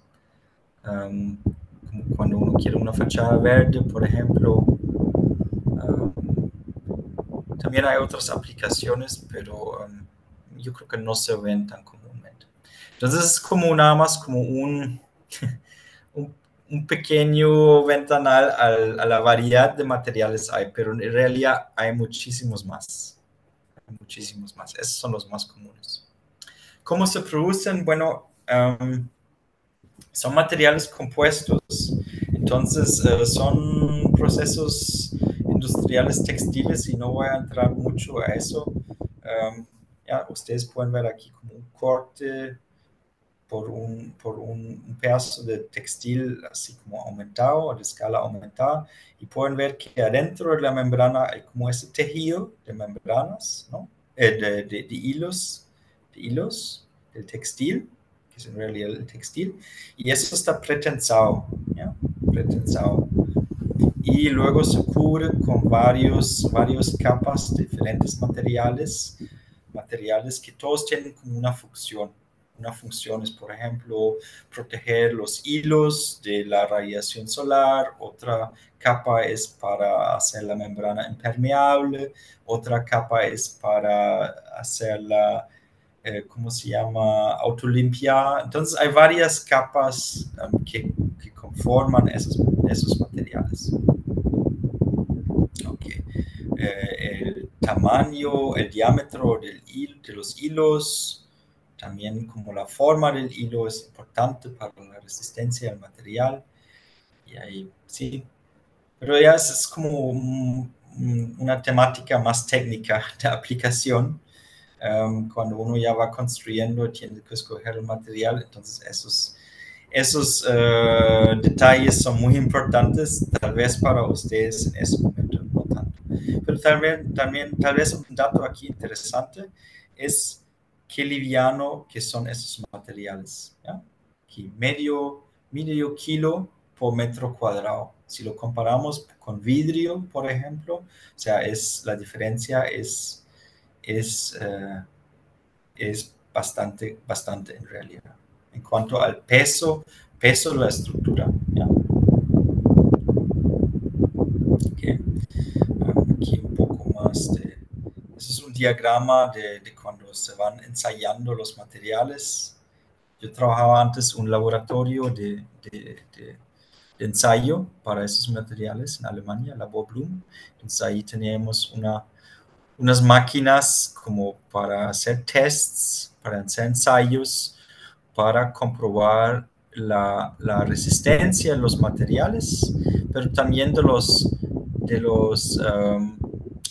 um, como cuando uno quiere una fachada verde, por ejemplo. También hay otras aplicaciones, pero yo creo que no se ven tan comúnmente. Entonces es como nada más como un, un pequeño ventanal a la variedad de materiales hay, pero en realidad hay muchísimos más. Muchísimos más. Esos son los más comunes. ¿Cómo se producen? Bueno, son materiales compuestos, entonces son procesos industriales textiles y no voy a entrar mucho a eso. Ya, ustedes pueden ver aquí como un corte por un pedazo de textil así como aumentado, de escala aumentada, y pueden ver que adentro de la membrana hay como ese tejido de membranas, ¿no? De hilos del textil, que es en realidad el textil, y eso está pretensado, ¿ya? Pretensado. Y luego se cubre con varias capas de diferentes materiales que todos tienen como una función. Una función es, por ejemplo, proteger los hilos de la radiación solar, otra capa es para hacer la membrana impermeable, otra capa es para hacerla, ¿cómo se llama?, autolimpiar. Entonces hay varias capas que conforman esos materiales. Okay. El tamaño, el diámetro de los hilos, también como la forma del hilo es importante para la resistencia del material. Y ahí sí, pero ya es como una temática más técnica de aplicación. Cuando uno ya va construyendo, tiene que escoger el material, entonces esos detalles son muy importantes, tal vez para ustedes en ese momento no tanto. Pero tal vez un dato aquí interesante es qué liviano que son esos materiales. ¿Ya? Aquí, medio kilo por metro cuadrado. Si lo comparamos con vidrio, por ejemplo, o sea, la diferencia es bastante en realidad. En cuanto al peso de la estructura. ¿Ya? Okay. Aquí un poco más de... Este es un diagrama de cuando se van ensayando los materiales. Yo trabajaba antes en un laboratorio de ensayo para esos materiales en Alemania, Labor Bloom. Entonces ahí teníamos unas máquinas como para hacer tests, para hacer ensayos, para comprobar la resistencia de los materiales, pero también de los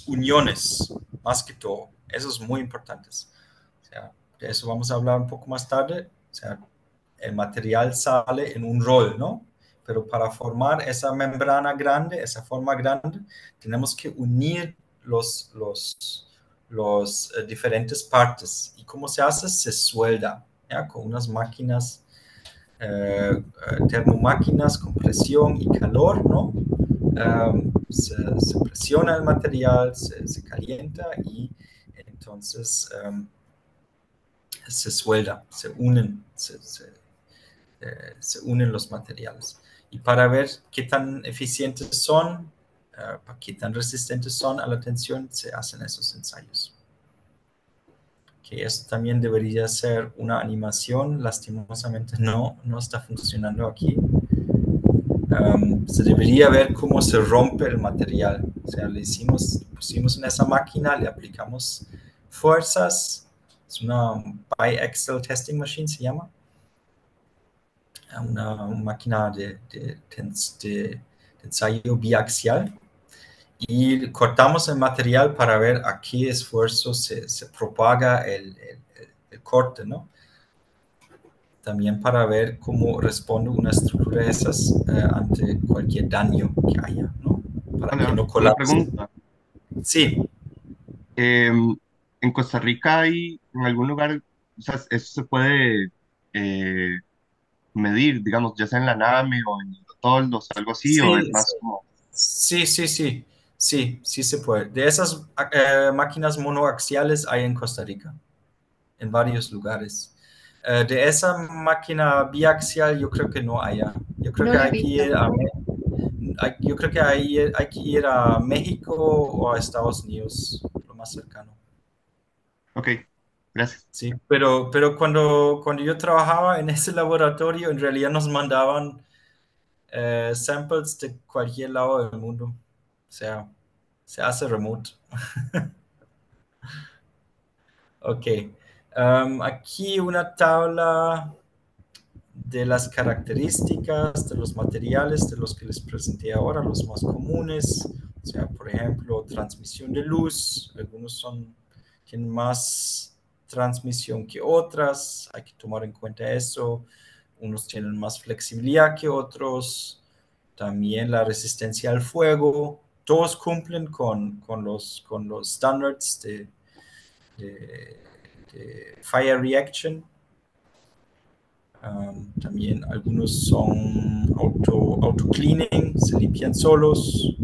uniones, más que todo. Eso es muy importante. O sea, de eso vamos a hablar un poco más tarde. O sea, el material sale en un rol, ¿no? Pero para formar esa membrana grande, esa forma grande, tenemos que unir los diferentes partes. ¿Y cómo se hace? Se suelda, ¿ya? Con unas máquinas, termomáquinas con presión y calor, ¿no? Se presiona el material, se calienta y entonces se suelda, se unen los materiales. Y para ver qué tan eficientes son, qué tan resistentes son a la tensión, se hacen esos ensayos. Que esto también debería ser una animación, lastimosamente no está funcionando aquí. Se debería ver cómo se rompe el material. O sea, pusimos en esa máquina, le aplicamos fuerzas, es una bi-axial testing machine, se llama, una máquina de ensayo biaxial, y cortamos el material para ver a qué esfuerzo se propaga el corte, ¿no? También para ver cómo responde una estructura de esas ante cualquier daño que haya, ¿no? Para que Hola, no una colapse. pregunta. Sí, En Costa Rica hay en algún lugar, o sea, eso se puede eh, medir, digamos, ya sea en la NAME o en los toldos, algo así, o es sí, más como, sí se puede. De esas máquinas monoaxiales hay en Costa Rica, en varios lugares. De esa máquina biaxial yo creo que no haya. Yo creo No que la he hay que visto. ir yo creo que hay que ir a México o a Estados Unidos, lo más cercano. Ok, gracias. Sí, pero cuando yo trabajaba en ese laboratorio, en realidad nos mandaban samples de cualquier lado del mundo. O sea, se hace remote. Ok. Aquí una tabla de las características de los materiales de los que les presenté ahora, los más comunes. O sea, por ejemplo, transmisión de luz. Algunos tienen más transmisión que otras. Hay que tomar en cuenta eso. Unos tienen más flexibilidad que otros. También la resistencia al fuego. Todos cumplen con los estándares de, de fire reaction. También algunos son auto-cleaning, se limpian solos.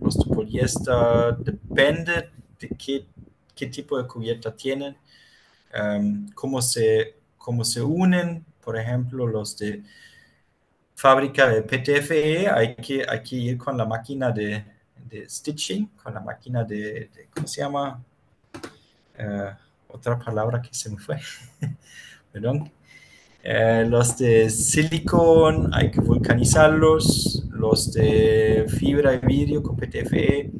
Los de poliéster depende de qué tipo de cubierta tienen. Cómo se unen. Por ejemplo, los de fábrica de PTFE, hay que ir con la máquina de stitching, con la máquina ¿cómo se llama? Eh, Otra palabra que se me fue. Perdón. Los de silicón hay que vulcanizarlos. Los de fibra de vidrio con PTFE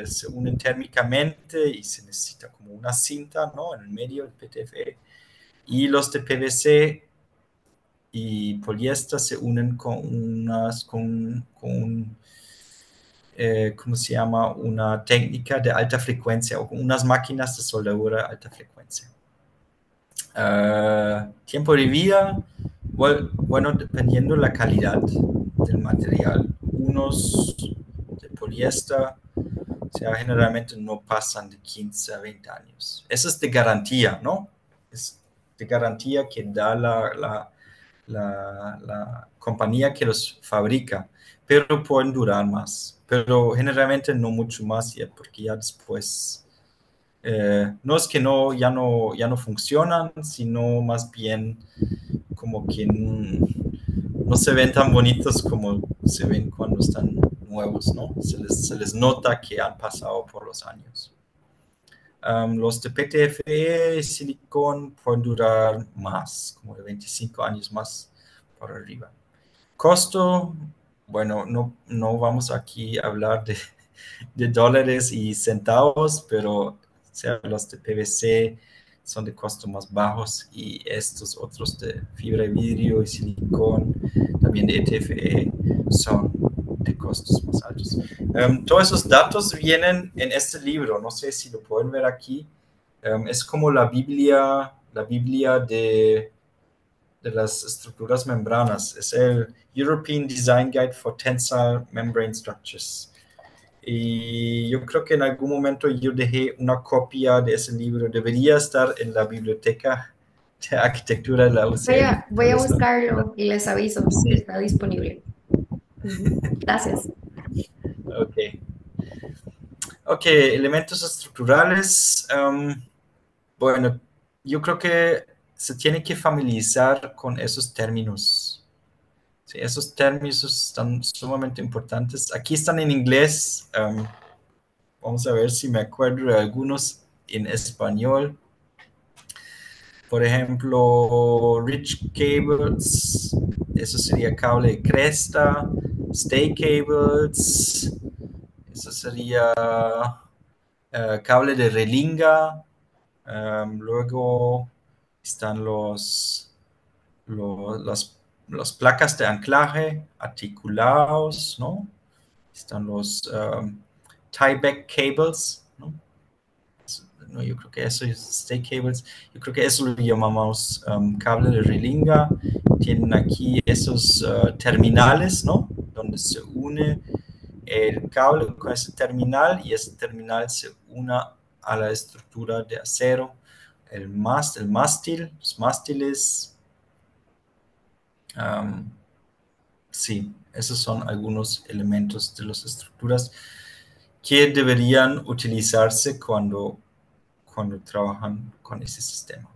se unen térmicamente y se necesita como una cinta, ¿no?, en el medio del PTFE. Y los de PVC y poliéster se unen ¿cómo se llama? Una técnica de alta frecuencia o con unas máquinas de soldadura de alta frecuencia. Tiempo de vida, bueno, dependiendo la calidad del material. Unos de poliéster, o sea, generalmente no pasan de 15 a 20 años. Eso es de garantía, ¿no? Es de garantía que da la compañía que los fabrica, pero pueden durar más. Pero generalmente no mucho más, porque ya después no es que ya no funcionan, sino más bien como que no se ven tan bonitos como se ven cuando están nuevos, ¿no? Se les nota que han pasado por los años. Los de PTFE y silicón pueden durar más, como de 25 años más por arriba. Costo, bueno, no vamos aquí a hablar de dólares y centavos, pero o sea, los de PVC son de costo más bajos y estos otros de fibra de vidrio y silicón, también de ETFE, son de costos más altos. Todos esos datos vienen en este libro, no sé si lo pueden ver aquí. Es como la Biblia de las estructuras membranas. Es el European Design Guide for Tensile Membrane Structures. Y yo creo que en algún momento yo dejé una copia de ese libro. Debería estar en la biblioteca de arquitectura de la Voy UCL. a, voy Tal a vez no. buscarlo y les aviso si Sí, está disponible. Ujú. Gracias. ok. Ok, elementos estructurales. Bueno, yo creo que se tiene que familiarizar con esos términos. Sí, esos términos están sumamente importantes. Aquí están en inglés. Vamos a ver si me acuerdo de algunos en español. Por ejemplo, rich cables, eso sería cable de cresta. Stay cables, eso sería cable de relinga. Luego están las placas de anclaje articulados, ¿no? Están los tie-back cables, ¿no? No, yo creo que eso es stay cables. Yo creo que eso lo llamamos cable de relinga. Tienen aquí esos terminales, ¿no? Donde se une el cable con ese terminal y ese terminal se une a la estructura de acero. El mástil, los mástiles. Sí, esos son algunos elementos de las estructuras que deberían utilizarse cuando trabajan con ese sistema.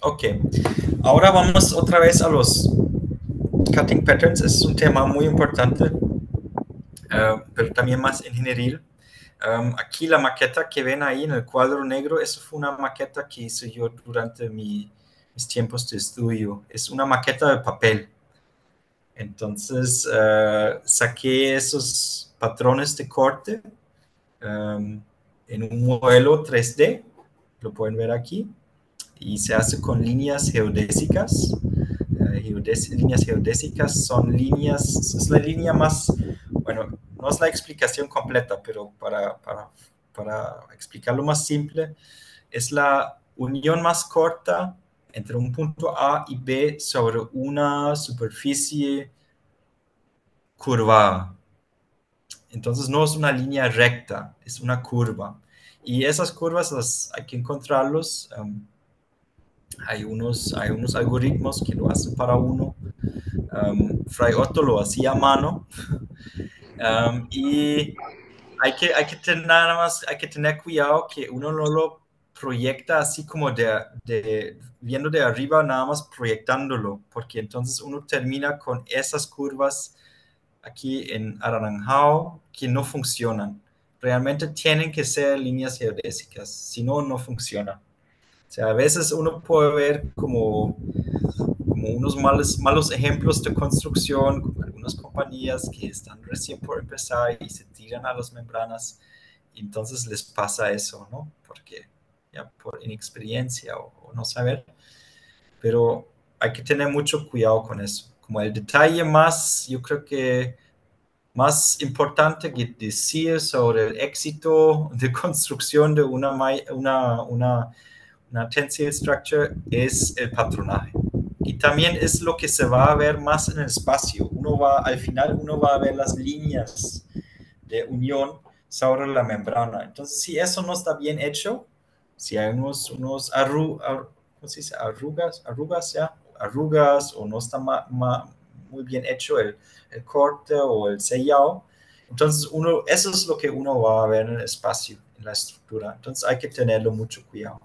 Ok, ahora vamos otra vez a los cutting patterns. Es un tema muy importante, pero también más ingenieril. Aquí la maqueta que ven ahí en el cuadro negro, eso fue una maqueta que hice yo durante mis tiempos de estudio. Es una maqueta de papel. Entonces, saqué esos patrones de corte en un modelo 3D, lo pueden ver aquí, y se hace con líneas geodésicas. Líneas geodésicas son líneas, es la línea más, bueno, no es la explicación completa, pero para explicarlo más simple, es la unión más corta entre un punto A y B sobre una superficie curvada. Entonces no es una línea recta, es una curva. Y esas curvas hay que encontrarlos. Hay unos algoritmos que lo hacen para uno. Fray Otto lo hacía a mano. Y hay que tener cuidado que uno no lo proyecta así como viendo de arriba, nada más proyectándolo, porque entonces uno termina con esas curvas aquí en anaranjado que no funcionan. Realmente tienen que ser líneas geodésicas, si no, no funciona. O sea, a veces uno puede ver como unos malos ejemplos de construcción, con algunas compañías que están recién por empezar y se tiran a las membranas, y entonces les pasa eso, ¿no? Porque ya por inexperiencia o no saber, pero hay que tener mucho cuidado con eso. Como el detalle más, yo creo que más importante que decir sobre el éxito de construcción de una tensile structure es el patronaje. Y también es lo que se va a ver más en el espacio. Al final uno va a ver las líneas de unión sobre la membrana. Entonces, si eso no está bien hecho, si hay ¿cómo se dice? Arrugas, ¿ya? Arrugas, o no está muy bien hecho el corte o el sellado, entonces eso es lo que uno va a ver en el espacio, en la estructura. Entonces hay que tenerlo mucho cuidado.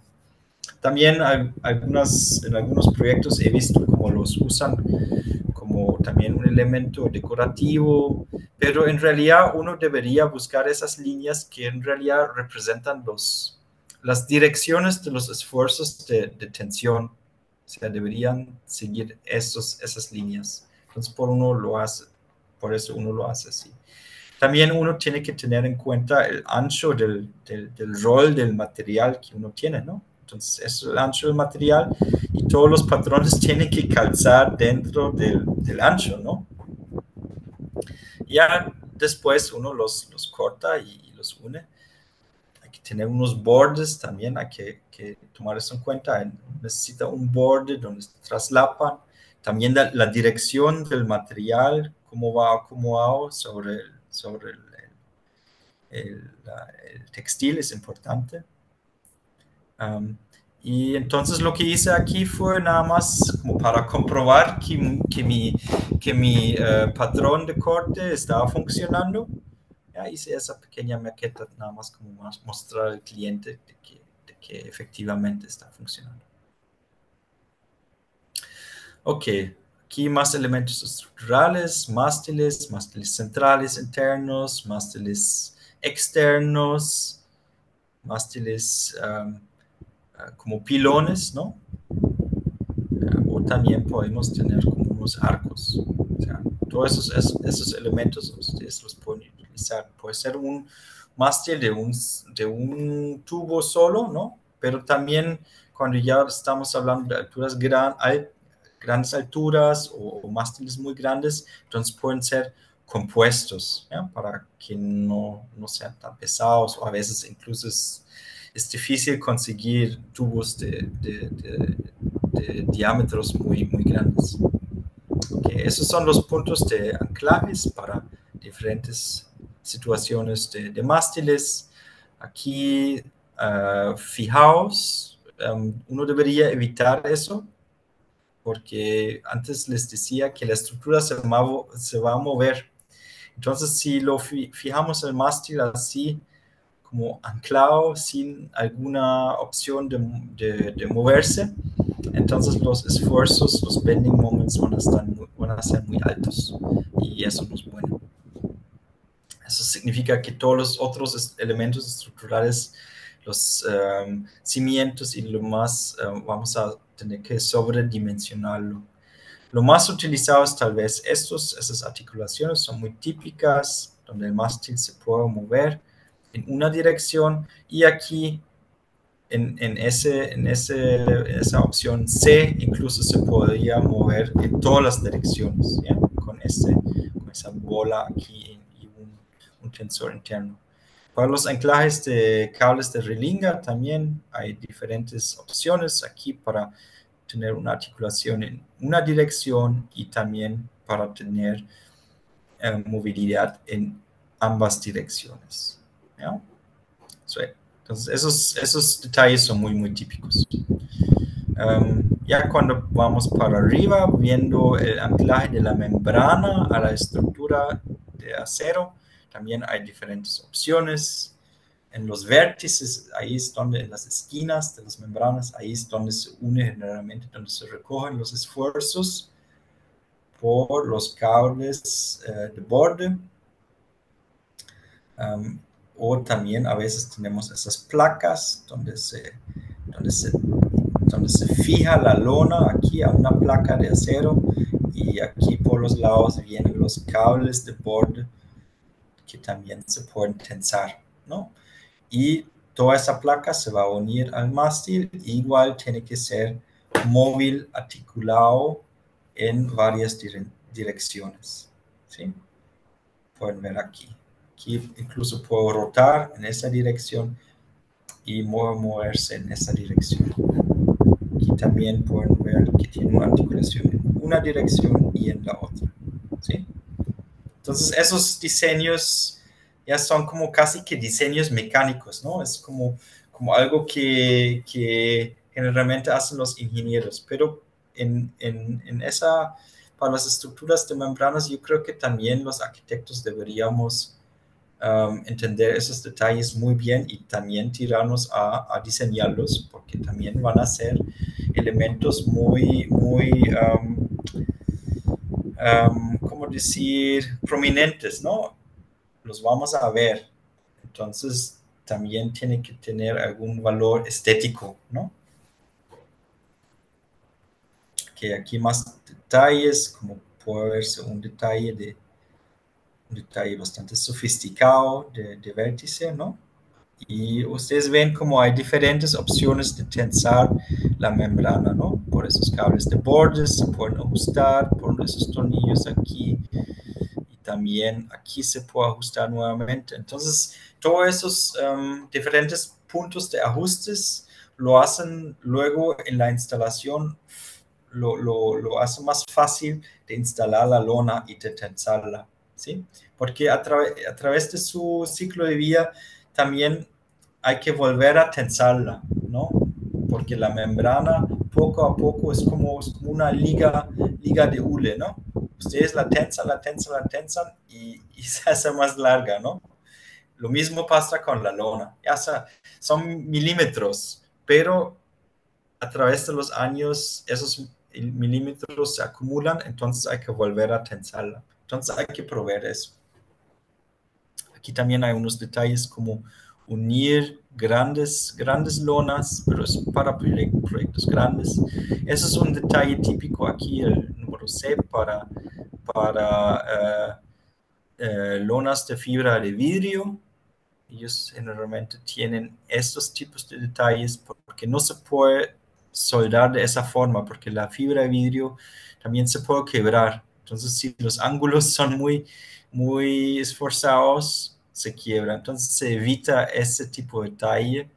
También en algunos proyectos he visto cómo los usan como también un elemento decorativo, pero en realidad uno debería buscar esas líneas que en realidad representan las direcciones de los esfuerzos de tensión. O sea, deberían seguir esas líneas. Entonces, por eso uno lo hace así. También uno tiene que tener en cuenta el ancho del rol del material que uno tiene, ¿no? Entonces, es el ancho del material y todos los patrones tienen que calzar dentro del ancho, ¿no? Ya después uno los corta y los une. Hay que tener unos bordes también, hay que tomar eso en cuenta. Necesita un borde donde se traslapan. También la dirección del material, cómo va acomodado sobre el textil es importante. Um, y entonces lo que hice aquí fue nada más como para comprobar que mi patrón de corte estaba funcionando. Ya hice esa pequeña maqueta nada más como mostrar al cliente de que efectivamente está funcionando. Ok, aquí más elementos estructurales, mástiles centrales internos, mástiles externos, mástiles como pilones, ¿no? O también podemos tener como unos arcos. O sea, todos esos elementos ustedes los pueden utilizar. Puede ser un mástil de un tubo solo, ¿no? Pero también cuando ya estamos hablando de grandes alturas o mástiles muy grandes, entonces pueden ser compuestos, ¿ya? Para que no sean tan pesados, o a veces incluso es difícil conseguir tubos de diámetros muy, muy grandes. Okay, esos son los puntos de anclajes para diferentes situaciones de mástiles. Aquí, fijaos, uno debería evitar eso, porque antes les decía que la estructura se va a mover. Entonces, si lo fijamos el mástil así, como anclado sin alguna opción de moverse. Entonces los esfuerzos, los bending moments van a ser muy altos y eso no es bueno. Eso significa que todos los otros elementos estructurales, los cimientos y lo más, vamos a tener que sobredimensionarlo. Lo más utilizado es tal vez esas articulaciones son muy típicas, donde el mástil se puede mover en una dirección y aquí en esa opción C incluso se podría mover en todas las direcciones, ¿ya? Con esa bola aquí y un tensor interno. Para los anclajes de cables de relinga también hay diferentes opciones aquí para tener una articulación en una dirección y también para tener movilidad en ambas direcciones, ¿ya? So, entonces esos detalles son muy, muy típicos. Ya cuando vamos para arriba, viendo el anclaje de la membrana a la estructura de acero, también hay diferentes opciones. En los vértices, ahí es donde, en las esquinas de las membranas, ahí es donde se une generalmente, donde se recogen los esfuerzos por los cables de borde. O también a veces tenemos esas placas donde se fija la lona aquí a una placa de acero y aquí por los lados vienen los cables de borde que también se pueden tensar, ¿no? Y toda esa placa se va a unir al mástil, igual tiene que ser móvil, articulado en varias direcciones, ¿sí? Pueden ver aquí. Aquí incluso puedo rotar en esa dirección y moverse en esa dirección. Aquí también pueden ver que tiene una articulación en una dirección y en la otra, ¿sí? Entonces esos diseños ya son como casi que diseños mecánicos, ¿no? Es como algo que generalmente hacen los ingenieros, pero para las estructuras de membranas yo creo que también los arquitectos deberíamos entender esos detalles muy bien y también tirarnos a diseñarlos, porque también van a ser elementos muy, muy, ¿cómo decir?, prominentes, ¿no? Los vamos a ver. Entonces, también tiene que tener algún valor estético, ¿no? Que aquí más detalles, como puede verse un detalle bastante sofisticado de vértice, ¿no? Y ustedes ven como hay diferentes opciones de tensar la membrana, ¿no? Por esos cables de bordes se pueden ajustar, por esos tornillos aquí, y también aquí se puede ajustar nuevamente. Entonces, todos esos diferentes puntos de ajustes lo hacen luego en la instalación, lo hace más fácil de instalar la lona y de tensarla, ¿sí? Porque a través de su ciclo de vida también hay que volver a tensarla, ¿no? Porque la membrana poco a poco es como una liga de hule, ¿no? Ustedes la tensan y se hace más larga, ¿no? Lo mismo pasa con la lona. Ya son milímetros, pero a través de los años esos milímetros se acumulan, entonces hay que volver a tensarla. Entonces hay que proveer eso. Aquí también hay unos detalles como unir grandes lonas, pero es para proyectos grandes. Eso es un detalle típico aquí, el número C, para lonas de fibra de vidrio. Ellos generalmente tienen estos tipos de detalles porque no se puede soldar de esa forma, porque la fibra de vidrio también se puede quebrar. Entonces, si los ángulos son muy, muy esforzados, se quiebra. Entonces, se evita ese tipo de detalle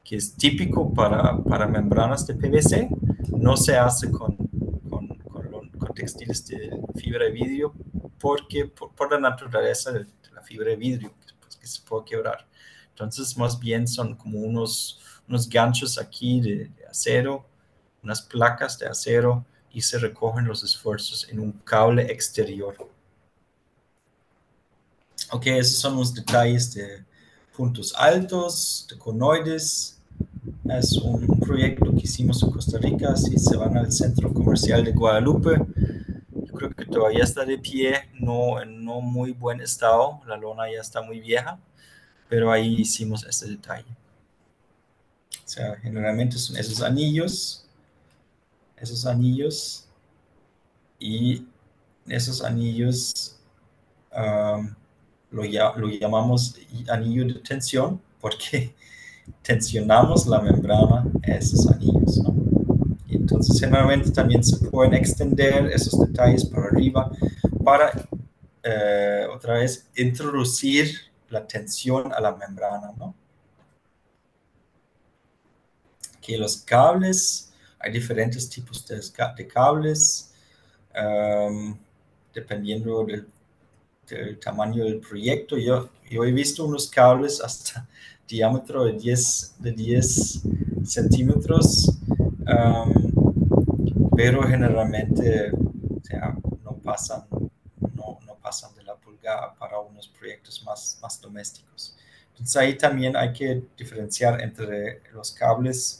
que es típico para membranas de PVC. No se hace con textiles de fibra de vidrio porque por la naturaleza de la fibra de vidrio, pues, que se puede quebrar. Entonces, más bien son como unos ganchos aquí de acero, unas placas de acero y se recogen los esfuerzos en un cable exterior. Ok, esos son los detalles puntos altos, de conoides. Es un proyecto que hicimos en Costa Rica. Si se van al centro comercial de Guadalupe, yo creo que todavía está de pie, no en no muy buen estado. La lona ya está muy vieja, pero ahí hicimos este detalle. O sea, generalmente son esos anillos, y esos anillos lo llamamos anillo de tensión porque tensionamos la membrana a esos anillos, ¿no? Y entonces generalmente también se pueden extender esos detalles para arriba para otra vez introducir la tensión a la membrana, ¿no? Que los cables, hay diferentes tipos de cables, dependiendo del tamaño del proyecto. Yo he visto unos cables hasta diámetro de 10 centímetros, pero generalmente, o sea, no pasan de la pulgada para unos proyectos más domésticos. Entonces ahí también hay que diferenciar entre los cables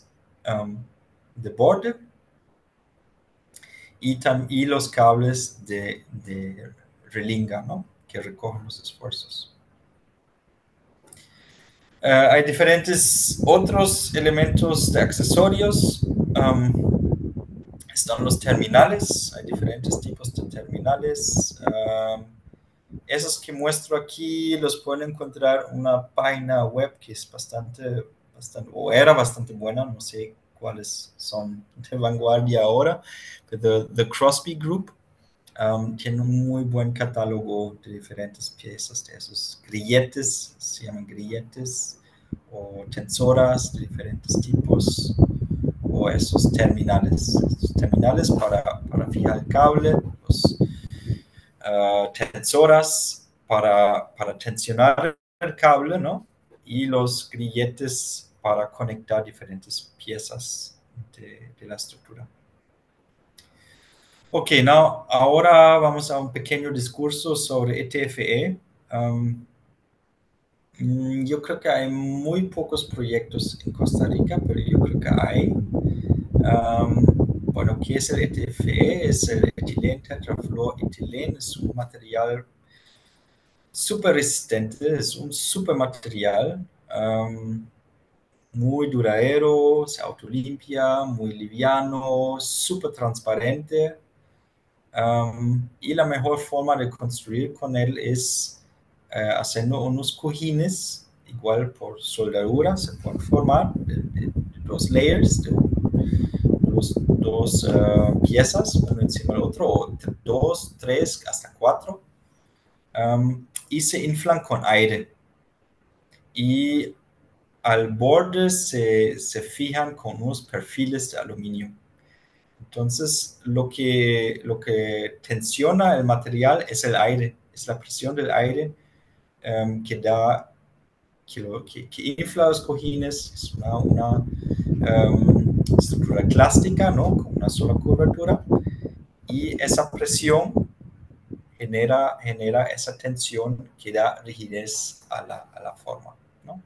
de borde y los cables de relinga, ¿no? Que recogen los esfuerzos. Hay diferentes otros elementos de accesorios. Están los terminales, hay diferentes tipos de terminales. Esos que muestro aquí los pueden encontrar en una página web que es o era bastante buena, no sé cuáles son de vanguardia ahora, pero The Crosby Group tiene un muy buen catálogo de diferentes piezas, de esos grilletes, se llaman grilletes, o tensoras de diferentes tipos, o esos terminales para fijar el cable, los tensoras para tensionar el cable, ¿no? Y los grilletes para conectar diferentes piezas de la estructura. Ok, ahora vamos a un pequeño discurso sobre ETFE. Yo creo que hay muy pocos proyectos en Costa Rica, pero yo creo que hay. Bueno, ¿qué es el ETFE? Es el etileno-tetrafluoroetileno. Es un material súper resistente, es un súper material, muy duradero, se autolimpia, muy liviano, súper transparente. Y la mejor forma de construir con él es haciendo unos cojines, igual por soldadura, se pueden formar de dos layers, de dos piezas, uno encima del otro, o dos, tres, hasta cuatro, y se inflan con aire. Y al borde se fijan con unos perfiles de aluminio. Entonces, lo que tensiona el material es el aire, es la presión del aire que infla los cojines. Es una estructura clástica, ¿no? Con una sola curvatura. Y esa presión genera esa tensión que da rigidez a la forma, ¿no?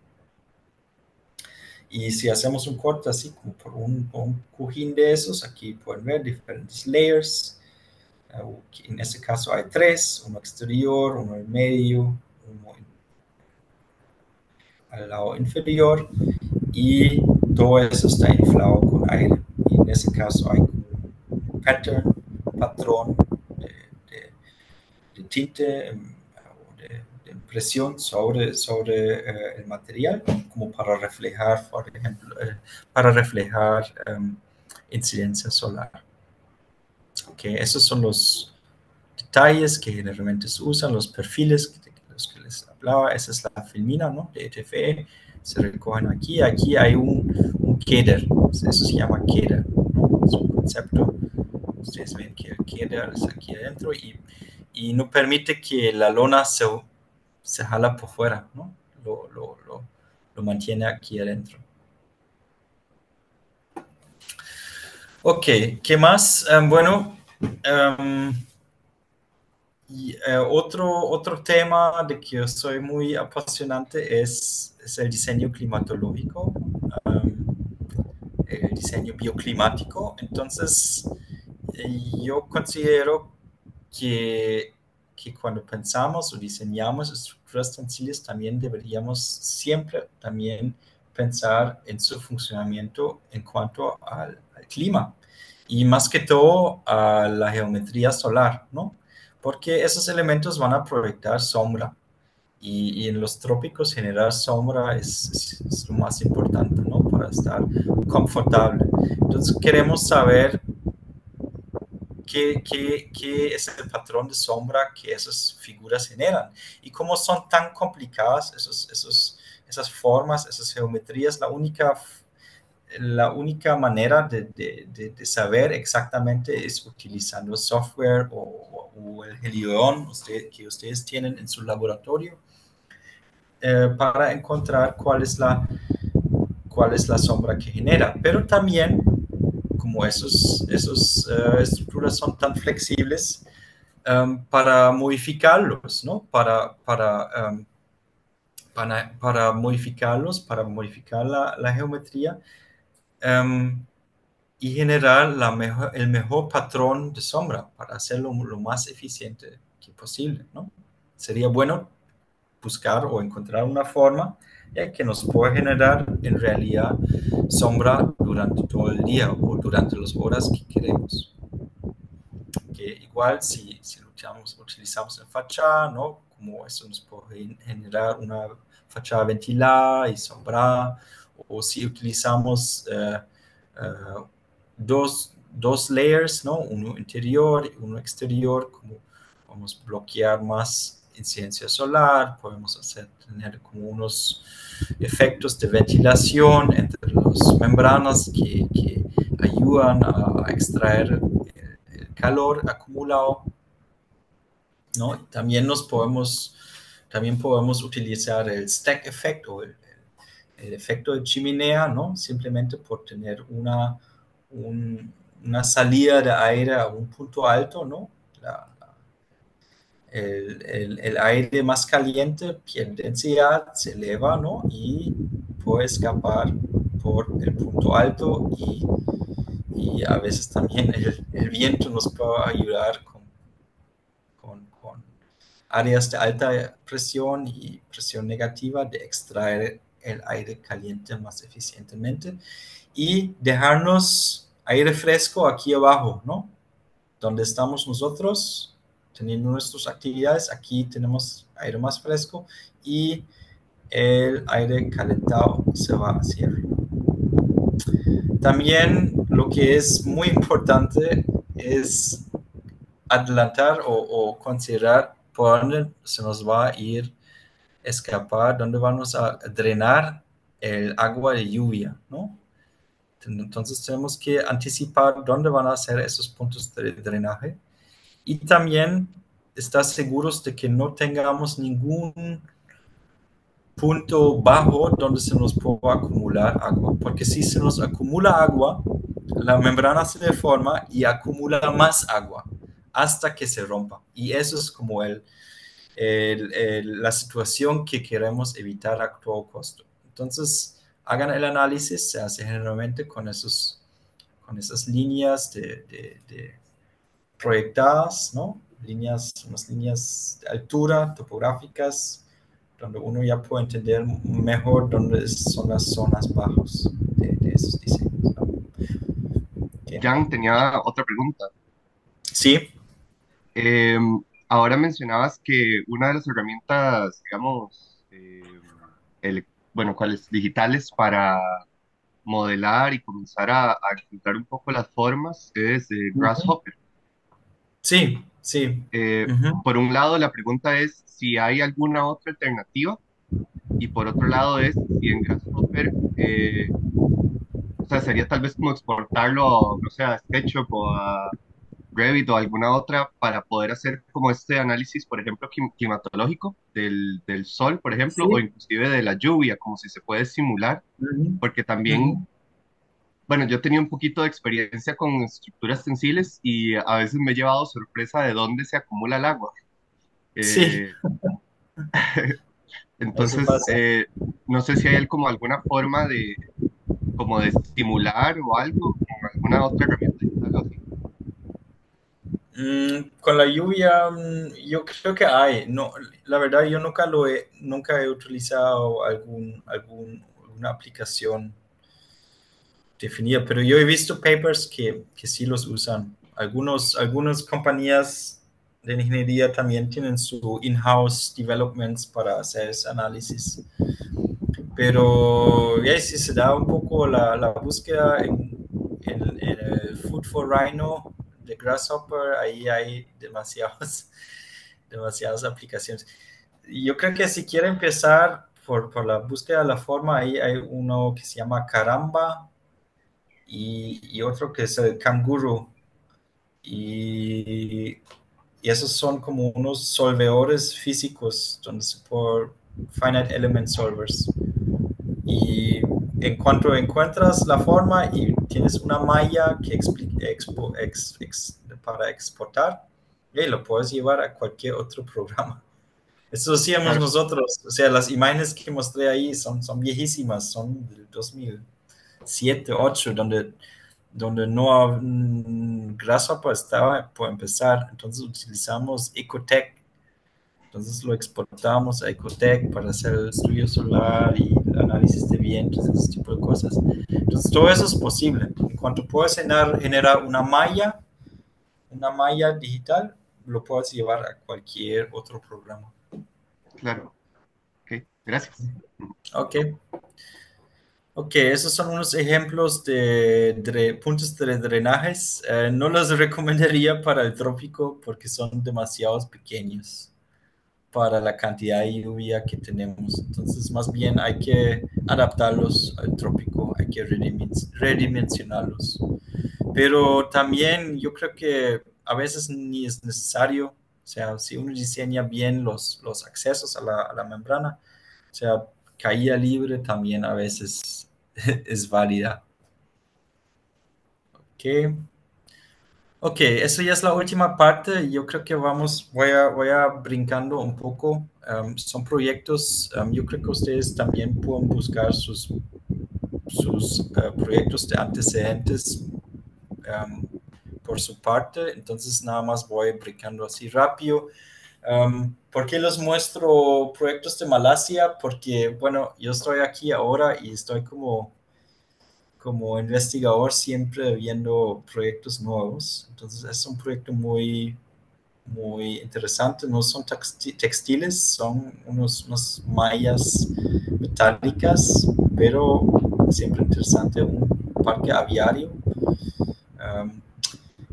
Y si hacemos un corte así como por un cojín de esos, aquí pueden ver diferentes layers. En este caso hay tres, uno exterior, uno en medio, uno al lado inferior, y todo eso está inflado con aire. Y en ese caso hay un patrón de tinte o de impresión sobre el material, como para reflejar, por ejemplo, incidencia solar. Okay, esos son los detalles que generalmente se usan, los perfiles de los que les hablaba. Esa es la filmina, ¿no? De ETFE. Se recogen aquí. Aquí hay un keder, eso se llama keder, ¿no? Es un concepto. Ustedes ven que el keder es aquí adentro y no permite que la lona se jala por fuera, ¿no? Lo mantiene aquí adentro. Ok, ¿qué más? Bueno, Y otro tema de que yo soy muy apasionante es el diseño climatológico, el diseño bioclimático. Entonces, yo considero que, que cuando pensamos o diseñamos estructuras sencillas, también deberíamos siempre también pensar en su funcionamiento en cuanto al clima y más que todo a la geometría solar, ¿no? Porque esos elementos van a proyectar sombra y en los trópicos generar sombra es lo más importante, ¿no? Para estar confortable. Entonces queremos saber qué es el patrón de sombra que esas figuras generan y cómo son tan complicadas esas formas, esas geometrías. La única manera de saber exactamente es utilizando software o el Helion que ustedes tienen en su laboratorio para encontrar cuál es la sombra que genera. Pero también, como esos estructuras son tan flexibles, para modificarlos, ¿no? Para modificarlos, para modificar la geometría, um, y generar el mejor patrón de sombra para hacerlo lo más eficiente que posible, ¿no? Sería bueno buscar o encontrar una forma que nos pueda generar en realidad sombra durante todo el día o durante las horas que queremos. Que igual si utilizamos en fachada, ¿no? Como eso nos puede generar una fachada ventilada y sombrada, o si utilizamos dos layers, ¿no? Uno interior y uno exterior, como vamos a bloquear más incidencia solar, podemos tener como unos efectos de ventilación entre las membranas que ayudan a extraer el calor acumulado, ¿no? También podemos utilizar el stack effect o el efecto de chimenea, ¿no? Simplemente por tener una salida de aire a un punto alto, ¿no? El aire más caliente pierde densidad, se eleva, ¿no? Y puede escapar por el punto alto y a veces también el viento nos puede ayudar con áreas de alta presión y presión negativa de extraer el aire caliente más eficientemente y dejarnos aire fresco aquí abajo, ¿no? Donde estamos nosotros teniendo nuestras actividades, aquí tenemos aire más fresco y el aire calentado se va hacia arriba. También lo que es muy importante es adelantar o considerar por dónde se nos va a ir escapar, dónde vamos a drenar el agua de lluvia, ¿no? Entonces tenemos que anticipar dónde van a ser esos puntos de drenaje y también estar seguros de que no tengamos ningún punto bajo donde se nos pueda acumular agua, porque si se nos acumula agua, la membrana se deforma y acumula más agua hasta que se rompa. Y eso es como la situación que queremos evitar a todo costo. Entonces, hagan el análisis, se hace generalmente con esas líneas de proyectadas, ¿no? Unas líneas de altura, topográficas, donde uno ya puede entender mejor dónde son las zonas bajas de esos diseños, ¿no? Okay. Jan, tenía otra pregunta. Sí. Eh, Ahora mencionabas que una de las herramientas, digamos, bueno, cuáles digitales para modelar y comenzar a encontrar un poco las formas es Uh-huh. Grasshopper. Sí, sí. Uh-huh. Por un lado, la pregunta es si hay alguna otra alternativa y por otro lado es si en Grasshopper, o sea, sería tal vez como exportarlo, no sé, a SketchUp o a Revit o alguna otra para poder hacer como este análisis, por ejemplo, climatológico del sol, por ejemplo, o Sí. inclusive de la lluvia, como si se puede simular, Uh-huh. porque también, Uh-huh. bueno, yo he tenido un poquito de experiencia con estructuras sensibles y a veces me he llevado sorpresa de dónde se acumula el agua. Sí, Eh, eso entonces, pasa. no sé si hay como alguna forma de, como de estimular o algo, con alguna otra herramienta digital o así. Con la lluvia, yo creo que hay. No, la verdad, yo nunca he utilizado alguna aplicación definida, pero yo he visto papers que sí los usan. Algunas compañías de ingeniería también tienen su in-house developments para hacer ese análisis. Pero ya si se da un poco la búsqueda en el Food for Rhino de Grasshopper, ahí hay demasiadas aplicaciones. Yo creo que si quiere empezar por la búsqueda de la forma, ahí hay uno que se llama Caramba y otro que es el Kanguru. Y, y esos son como unos solvedores físicos, donde se por finite element solvers. Y en cuanto encuentras la forma y tienes una malla que para exportar, lo puedes llevar a cualquier otro programa. Eso hacíamos Claro, nosotros. O sea, las imágenes que mostré ahí son viejísimas, son del 2007, 2008, donde no Grasshopper estaba por empezar. Entonces utilizamos Ecotech. Entonces lo exportamos a Ecotech para hacer el estudio solar y el análisis de vientos, ese tipo de cosas. Entonces todo eso es posible. En cuanto puedes generar una malla digital, lo puedes llevar a cualquier otro programa. claro. Ok, gracias. Ok, ok, esos son unos ejemplos de puntos de drenajes. No los recomendaría para el trópico porque son demasiado pequeños para la cantidad de lluvia que tenemos. Entonces, más bien hay que adaptarlos al trópico, hay que redimensionarlos. Pero también yo creo que a veces ni es necesario, o sea, si uno diseña bien los accesos a la membrana, o sea, caída libre también a veces es válida. Ok, ok, eso ya es la última parte. Yo creo que voy a brincando un poco. Son proyectos, yo creo que ustedes también pueden buscar sus proyectos de antecedentes por su parte. Entonces, nada más voy brincando así rápido. ¿Por qué les muestro proyectos de Malasia? Porque, bueno, yo estoy aquí ahora y estoy como investigador siempre viendo proyectos nuevos. Entonces es un proyecto muy interesante. No son textiles, son unas mallas metálicas, pero siempre interesante. Un parque aviario. Um,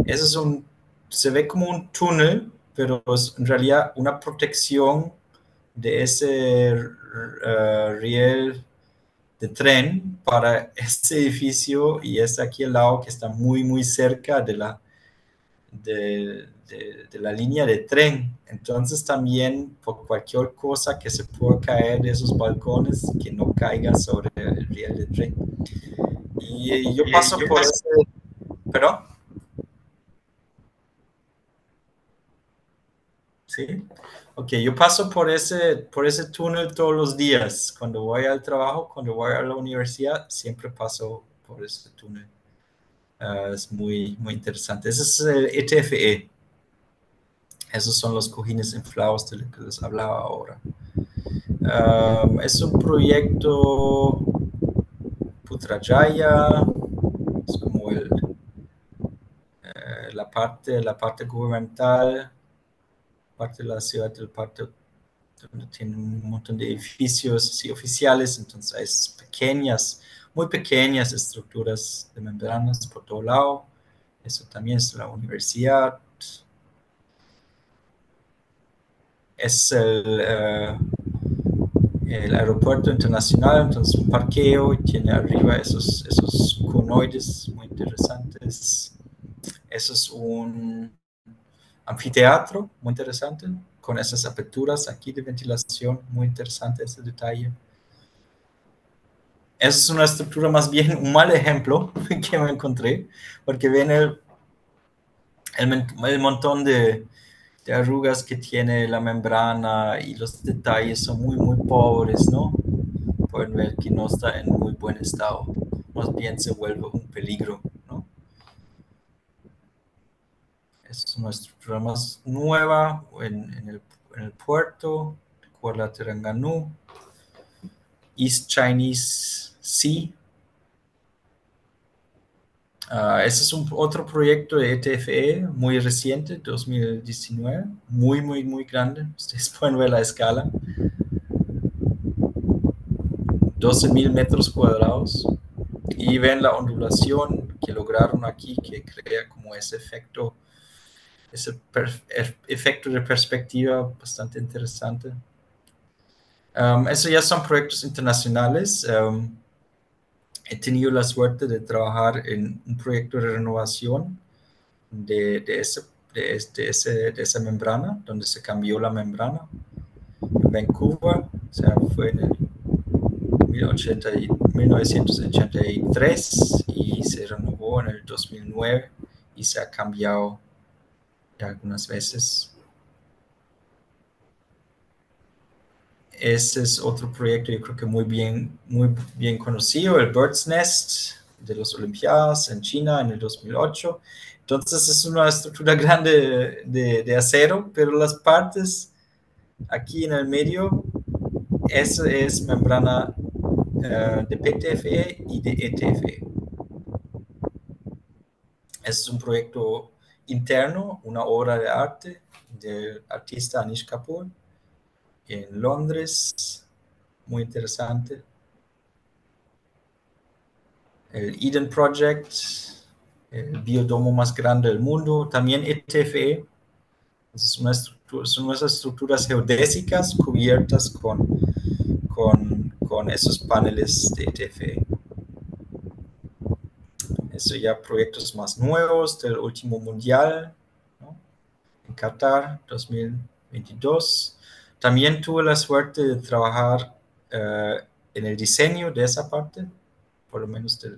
Eso se ve como un túnel, pero es en realidad una protección de ese riel de tren para este edificio y es aquí al lado que está muy cerca de la línea de tren. Entonces también por cualquier cosa que se pueda caer de esos balcones, que no caiga sobre el riel de tren. Y yo paso por ese, perdón, sí. Ok, yo paso por ese túnel todos los días. Cuando voy al trabajo, cuando voy a la universidad, siempre paso por ese túnel. Es muy interesante. Ese es el ETFE. Esos son los cojines inflados de los que les hablaba ahora. Es un proyecto Putrajaya, es como la parte gubernamental, parte de la ciudad, del parte donde tiene un montón de edificios así, oficiales, entonces hay muy pequeñas estructuras de membranas por todo lado. Eso también es la universidad. Es el aeropuerto internacional, entonces un parqueo y tiene arriba esos conoides muy interesantes. Eso es un anfiteatro muy interesante, con esas aperturas aquí de ventilación, muy interesante ese detalle. Esa es una estructura más bien un mal ejemplo que me encontré, porque ven el montón de arrugas que tiene la membrana y los detalles son muy, muy pobres, ¿no? Pueden ver que no está en muy buen estado. Más bien se vuelve un peligro, ¿no? Es una estructura más nueva en el puerto, Kuala Terengganu, East Chinese Sea. Ese es otro proyecto de ETFE muy reciente, 2019, muy, muy, muy grande. Ustedes pueden ver la escala, 12.000 metros cuadrados. Y ven la ondulación que lograron aquí, que crea como ese efecto de perspectiva bastante interesante. Eso ya son proyectos internacionales. He tenido la suerte de trabajar en un proyecto de renovación de esa membrana, donde se cambió la membrana en Vancouver, o sea, fue en el 1983 y se renovó en el 2009 y se ha cambiado algunas veces. Ese es otro proyecto, yo creo que muy bien conocido, el Bird's Nest de las Olimpiadas en China en el 2008. Entonces es una estructura grande de acero, pero las partes aquí en el medio, eso es membrana de PTFE y de ETFE. Es un proyecto interno, una obra de arte del artista Anish Kapoor en Londres, muy interesante. El Eden Project, el biodomo más grande del mundo, también ETFE. Son unas estructuras geodésicas cubiertas con esos paneles de ETFE. Eso ya proyectos más nuevos del último mundial, ¿no? En Qatar 2022. También tuve la suerte de trabajar en el diseño de esa parte, por lo menos de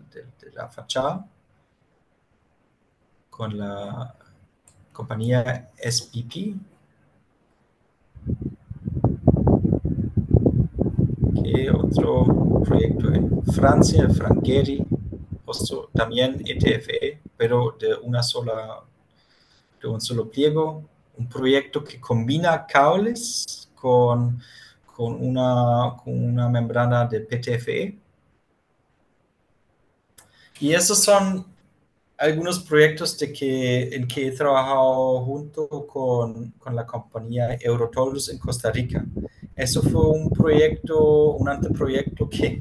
la fachada, con la compañía SPP, que otro proyecto en Francia, el Frangheri, también ETFE, pero de un solo pliego, un proyecto que combina cables con una membrana de PTFE. Y esos son algunos proyectos en que he trabajado junto con la compañía Eurotollus en Costa Rica. Eso fue un anteproyecto que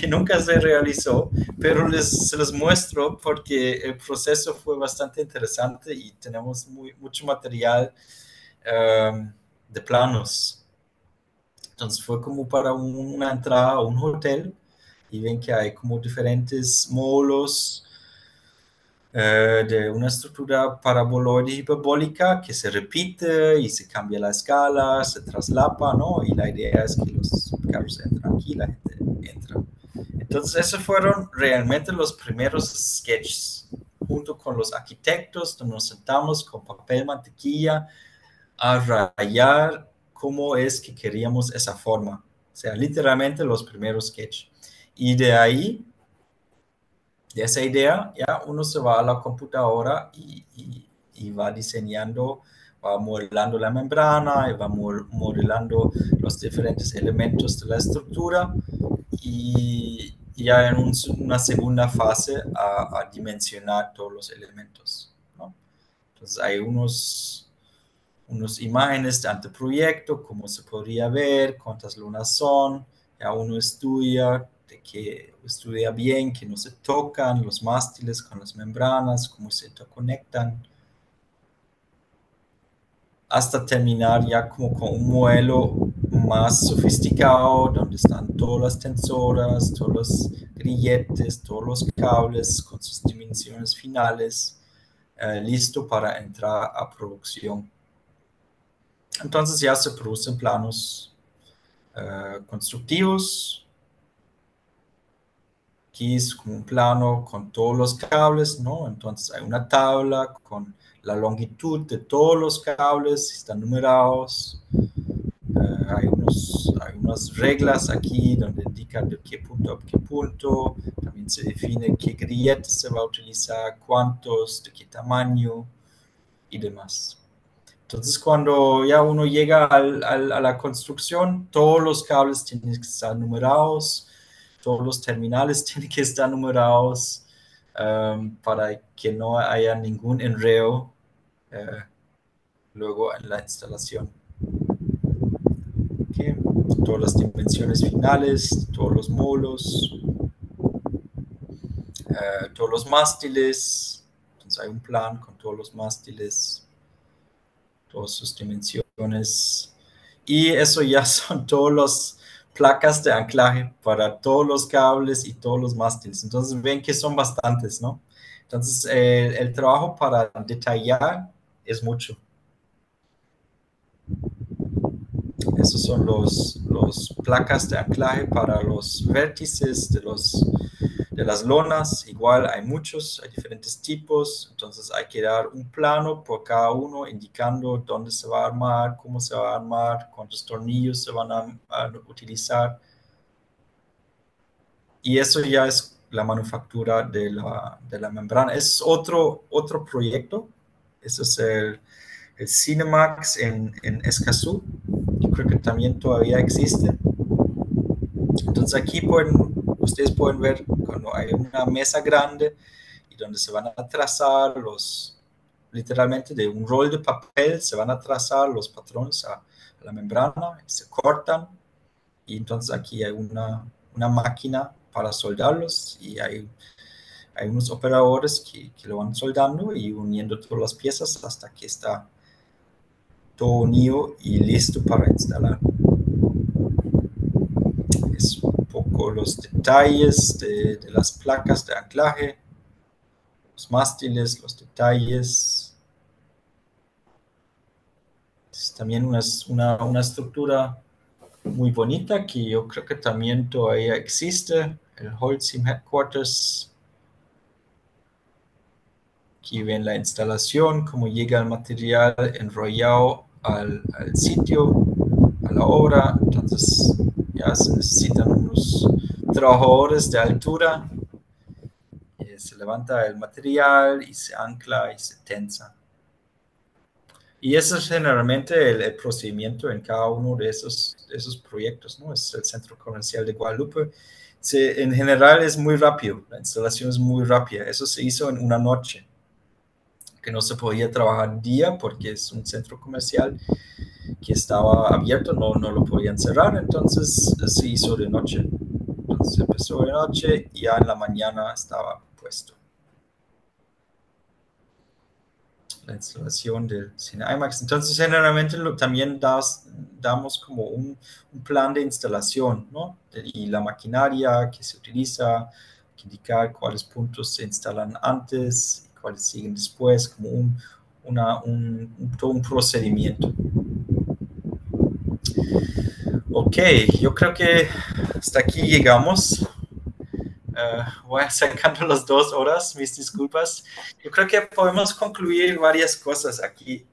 nunca se realizó, pero se los muestro porque el proceso fue bastante interesante y tenemos mucho material de planos. Entonces fue como para una entrada a un hotel y ven que hay como diferentes módulos de una estructura paraboloide hiperbólica que se repite y se cambia la escala, se traslapa, ¿no? Y la idea es que los carros entran aquí, la gente entra. Entonces, esos fueron realmente los primeros sketches, junto con los arquitectos, donde nos sentamos con papel mantequilla a rayar cómo es que queríamos esa forma. O sea, literalmente los primeros sketches. Y de ahí de esa idea, ya uno se va a la computadora y va diseñando, va modelando la membrana, y va modelando los diferentes elementos de la estructura y ya en una segunda fase a dimensionar todos los elementos, ¿no? Entonces hay unas imágenes de anteproyecto, cómo se podría ver, cuántas lunas son, ya uno estudia bien, que no se tocan los mástiles con las membranas, cómo se interconectan, hasta terminar ya como con un modelo más sofisticado, donde están todas las tensoras, todos los grilletes, todos los cables con sus dimensiones finales, listo para entrar a producción. Entonces ya se producen planos constructivos. Aquí es como un plano con todos los cables, ¿no? Entonces hay una tabla con la longitud de todos los cables, están numerados. Hay unas reglas aquí donde indican de qué punto a qué punto. También se define qué grilletes se va a utilizar, cuántos, de qué tamaño y demás. Entonces, cuando ya uno llega a la construcción, todos los cables tienen que estar numerados, todos los terminales tienen que estar numerados para que no haya ningún enredo luego en la instalación. Okay. Todas las dimensiones finales, todos los módulos, todos los mástiles. Entonces hay un plan con todos los mástiles, todas sus dimensiones. Y eso ya son todas las placas de anclaje para todos los cables y todos los mástiles. Entonces ven que son bastantes, ¿no? Entonces el trabajo para detallar es mucho. Esos son los placas de anclaje para los vértices de las lonas. Igual hay muchos, hay diferentes tipos. Entonces hay que dar un plano por cada uno indicando dónde se va a armar, cómo se va a armar, cuántos tornillos se van a utilizar. Y eso ya es la manufactura de la membrana. Es otro proyecto. Ese es el Cinemax en Escazú. Yo creo que también todavía existe. Entonces aquí ustedes pueden ver cuando hay una mesa grande y donde se van a trazar literalmente de un rol de papel, se van a trazar los patrones a la membrana, se cortan y entonces aquí hay una máquina para soldarlos y hay unos operadores que lo van soldando y uniendo todas las piezas hasta que está todo unido y listo para instalar. Es un poco los detalles de las placas de anclaje, los mástiles, los detalles. Es también una estructura muy bonita que yo creo que también todavía existe, el Holcim Headquarters. Aquí ven la instalación, cómo llega el material enrollado al sitio, a la obra. Entonces ya se necesitan unos trabajadores de altura. Se levanta el material y se ancla y se tensa. Y eso es generalmente el procedimiento en cada uno de esos proyectos, ¿no? Es el Centro Comercial de Guadalupe. En general es muy rápido, la instalación es muy rápida. Eso se hizo en una noche, que no se podía trabajar día porque es un centro comercial que estaba abierto, no lo podían cerrar, entonces se hizo de noche. Entonces empezó de noche y ya en la mañana estaba puesto. La instalación del cine IMAX. Entonces, generalmente también damos como un plan de instalación, ¿no? Y la maquinaria que se utiliza, que indicar cuáles puntos se instalan antes y cuáles siguen después, como todo un procedimiento. Ok, yo creo que hasta aquí llegamos. Voy acercando las 2 horas, mis disculpas. Yo creo que podemos concluir varias cosas aquí.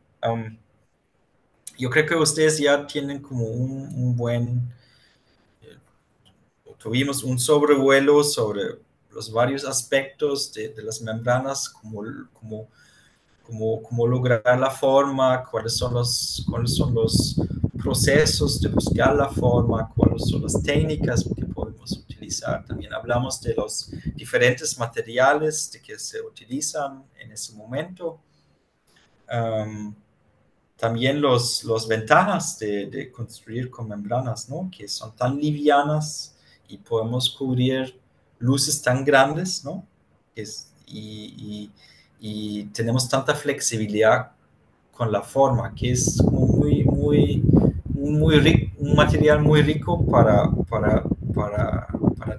Yo creo que ustedes ya tienen como un buen, tuvimos un sobrevuelo sobre los varios aspectos de las membranas, cómo lograr la forma, cuáles son los procesos de buscar la forma, cuáles son las técnicas que podemos utilizar. También hablamos de los diferentes materiales de que se utilizan en ese momento. También las ventajas de construir con membranas, ¿no? Que son tan livianas y podemos cubrir luces tan grandes, ¿no? Y tenemos tanta flexibilidad con la forma, que es como muy rico, un material muy rico para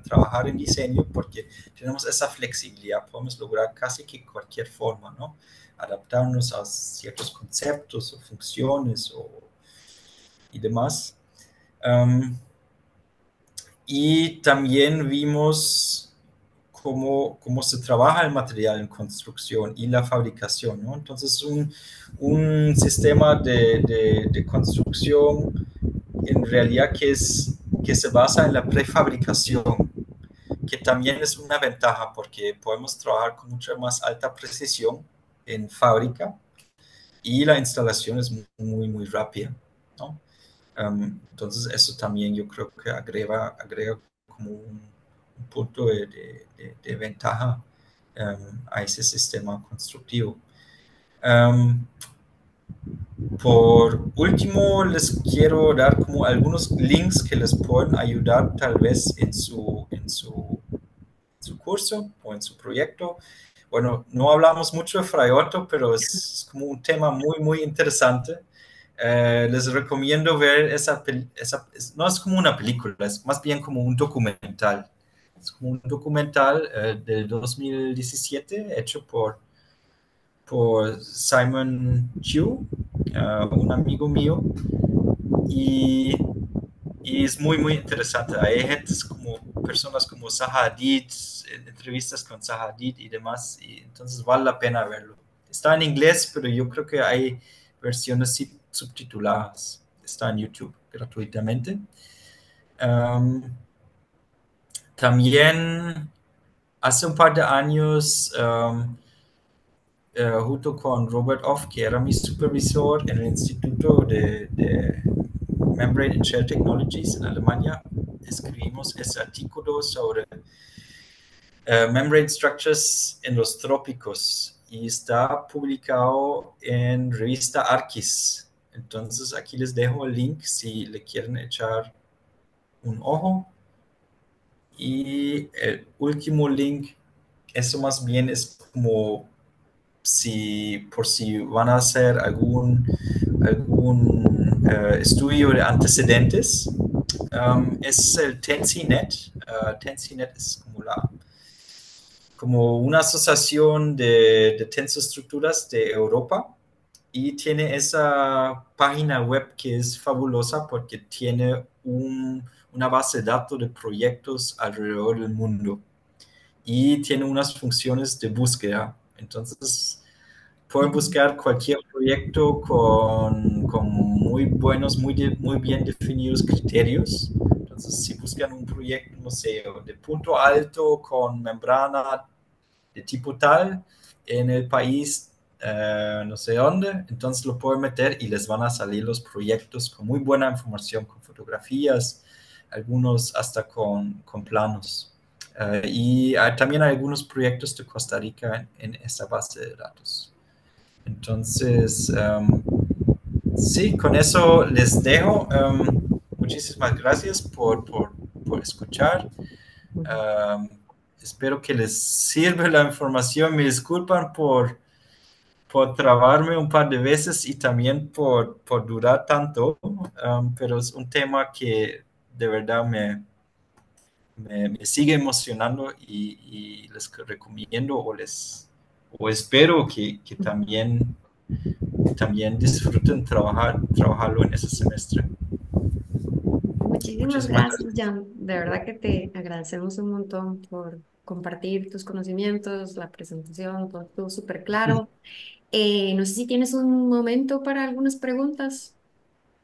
trabajar en diseño, porque tenemos esa flexibilidad, podemos lograr casi que cualquier forma, ¿no? Adaptarnos a ciertos conceptos o funciones y demás. Y también vimos cómo se trabaja el material en construcción y la fabricación, ¿no? Entonces, un sistema de construcción en realidad que se basa en la prefabricación, que también es una ventaja porque podemos trabajar con mucha más alta precisión en fábrica y la instalación es muy rápida, ¿no? Entonces eso también yo creo que agrega como un punto de ventaja a ese sistema constructivo. Um, por último, les quiero dar como algunos links que les pueden ayudar tal vez en su curso o en su proyecto. Bueno, no hablamos mucho de Fray Otto, pero es como un tema muy interesante. Les recomiendo ver no es como una película, es más bien como un documental. Es como un documental del 2017 hecho por Simon Chu, un amigo mío, y, y es muy interesante. Hay personas como Zaha Hadid, entrevistas con Zaha Hadid y demás, y entonces vale la pena verlo. Está en inglés, pero yo creo que hay versiones subtituladas. Está en YouTube gratuitamente. Um, También hace un par de años, junto con Robert Off, que era mi supervisor en el Instituto de Membrane and Shell Technologies en Alemania, escribimos ese artículo sobre membrane structures en los trópicos y está publicado en revista Arquis. Entonces aquí les dejo el link si le quieren echar un ojo. Y el último link, eso más bien es como por si van a hacer algún estudio de antecedentes, es el TensiNet. TensiNet es como una asociación de tensoestructuras de Europa y tiene esa página web que es fabulosa porque tiene una base de datos de proyectos alrededor del mundo y tiene unas funciones de búsqueda. Entonces, pueden buscar cualquier proyecto con muy buenos, muy bien definidos criterios. Entonces, si buscan un proyecto, no sé, de punto alto con membrana de tipo tal en el país, no sé dónde, entonces lo pueden meter y les van a salir los proyectos con muy buena información, con fotografías, algunos hasta con planos. Y también hay algunos proyectos de Costa Rica en esta base de datos. Entonces, sí, con eso les dejo. Muchísimas gracias por escuchar. Um, Espero que les sirva la información. Me disculpan por trabarme un par de veces y también por durar tanto, pero es un tema que de verdad me sigue emocionando y les recomiendo o espero que también disfruten trabajarlo en ese semestre. Muchísimas Muchísimas gracias, gracias. Jan. De verdad que te agradecemos un montón por compartir tus conocimientos, la presentación, todo estuvo súper claro. No sé si tienes un momento para algunas preguntas.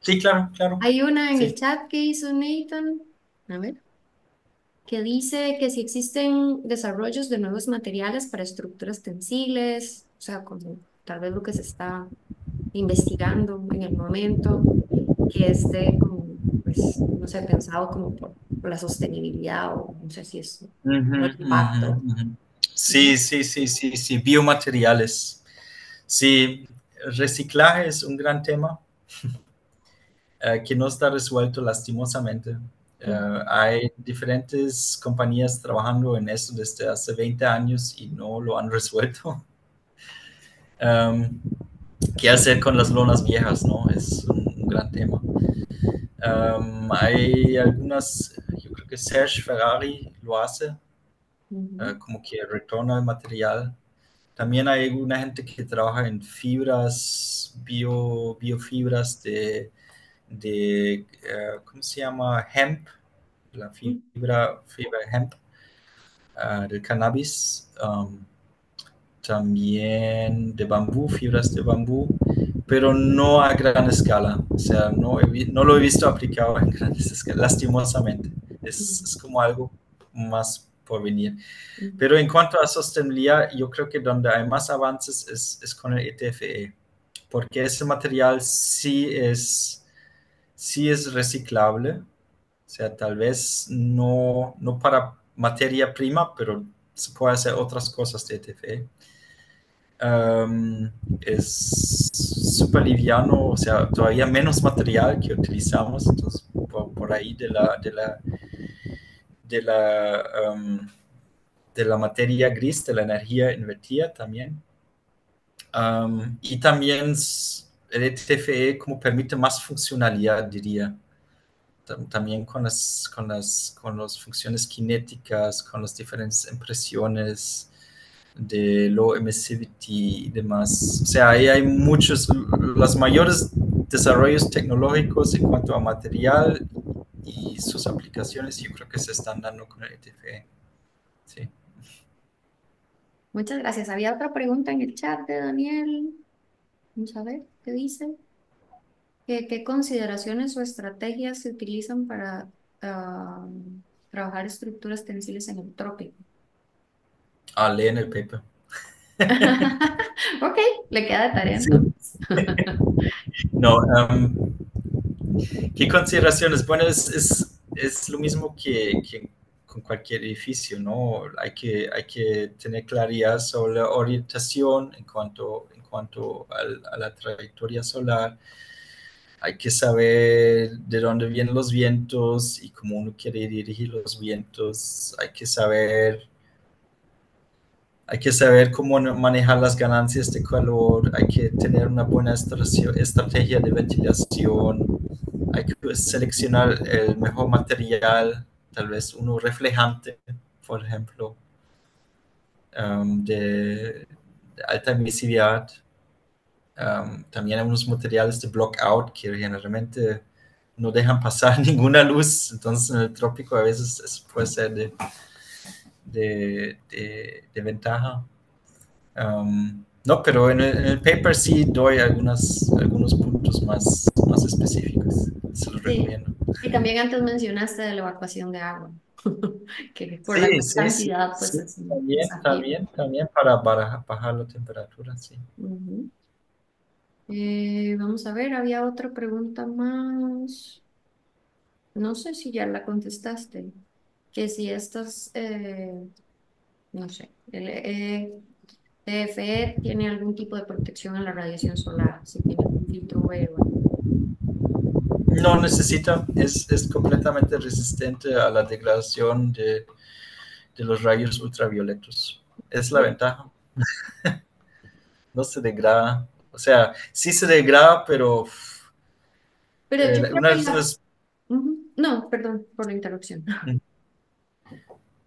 Sí, claro. Hay una en el Sí. chat que hizo Nathan, a ver, que dice que si existen desarrollos de nuevos materiales para estructuras tensiles, o sea, como tal vez lo que se está investigando en el momento, que esté como, pues, no sé, pensado como por la sostenibilidad o no sé si es Ujú, el impacto. ujú. Sí, Ujú, sí, biomateriales. Sí, el reciclaje es un gran tema que no está resuelto lastimosamente. ujú, Hay diferentes compañías trabajando en eso desde hace 20 años y no lo han resuelto. Um, ¿Qué hacer con las lonas viejas? ¿No? Es un gran tema. Hay yo creo que Serge Ferrari lo hace, ujú, como que retorna el material. También hay una gente que trabaja en fibras, biofibras ¿cómo se llama? Hemp, la fibra hemp. del cannabis, también de bambú, fibras de bambú, pero no a gran escala. O sea, no lo he visto aplicado en grandes escalas, lastimosamente. Es como algo más por venir. Pero en cuanto a sostenibilidad, yo creo que donde hay más avances es con el ETFE, porque ese material sí es reciclable, o sea, tal vez no para materia prima, pero se puede hacer otras cosas de ETFE. Es súper liviano, o sea, todavía menos material que utilizamos, entonces por ahí de la, de la materia gris, de la energía invertida también. Y también el ETFE como permite más funcionalidad, diría. También con las funciones cinéticas, con las diferentes impresiones de low emissivity y demás. O sea, ahí hay muchos, los mayores desarrollos tecnológicos en cuanto a material y sus aplicaciones, yo creo que se están dando con el ETFE. Sí. Muchas gracias. Había otra pregunta en el chat de Daniel. Vamos a ver qué dice. ¿Qué consideraciones o estrategias se utilizan para ah, trabajar estructuras tensiles en el trópico? Leen el paper. Ok, le queda de tarea Sí. entonces. No, ¿qué consideraciones? Bueno, es lo mismo que con cualquier edificio, ¿no? Hay que tener claridad sobre la orientación en cuanto a la trayectoria solar. Hay que saber de dónde vienen los vientos y cómo uno quiere dirigir los vientos. Hay que saber cómo manejar las ganancias de calor. Hay que tener una buena estrategia de ventilación. Hay que seleccionar el mejor material, tal vez uno reflejante, por ejemplo, de alta emisividad. También hay unos materiales de block out que generalmente no dejan pasar ninguna luz, entonces en el trópico a veces eso puede ser de ventaja. No, pero en el paper sí doy algunos puntos más específicos, se los Sí, recomiendo. y también antes mencionaste de la evacuación de agua, que por la Sí, gran sí, sí, cantidad pues sí, es un desafío. también para bajar la temperatura, sí. Ujú. Vamos a ver, había otra pregunta más. No sé si ya la contestaste, que si estas, no sé, el TFE tiene algún tipo de protección a la radiación solar, si tiene algún filtro UV o algo. No necesita, es completamente resistente a la degradación de los rayos ultravioletos. Es la Sí. ventaja, no se degrada. O sea, sí se degrada, pero Pero yo creo una que de la... las, Ujú. No, perdón por la interrupción.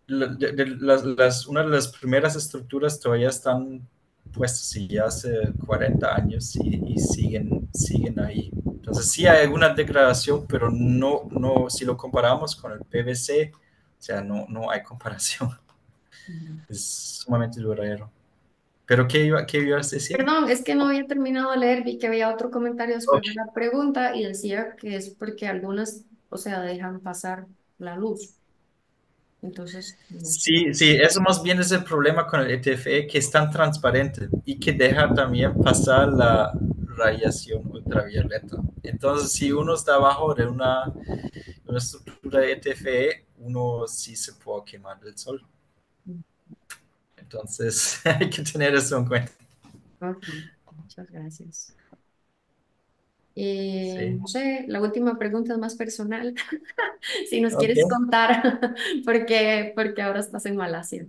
una de las primeras estructuras todavía están puestas y ya hace 40 años y siguen ahí. Entonces sí hay alguna degradación, pero si lo comparamos con el PVC, o sea, no hay comparación. Ujú. Es sumamente duradero. ¿Pero qué ibas a decir? Perdón, es que no había terminado de leer, vi que había otro comentario después de Okay. la pregunta y decía que es porque algunas, o sea, dejan pasar la luz. Entonces, no sé. Sí, sí, eso más bien es el problema con el ETFE, que es tan transparente y que deja también pasar la radiación ultravioleta. Entonces, si uno está abajo de una estructura de ETFE, uno sí se puede quemar del sol. Entonces, hay que tener eso en cuenta. Ok, muchas gracias. Sí. No sé, la última pregunta es más personal. Si nos Ok. quieres contar, porque ahora estás en Malasia.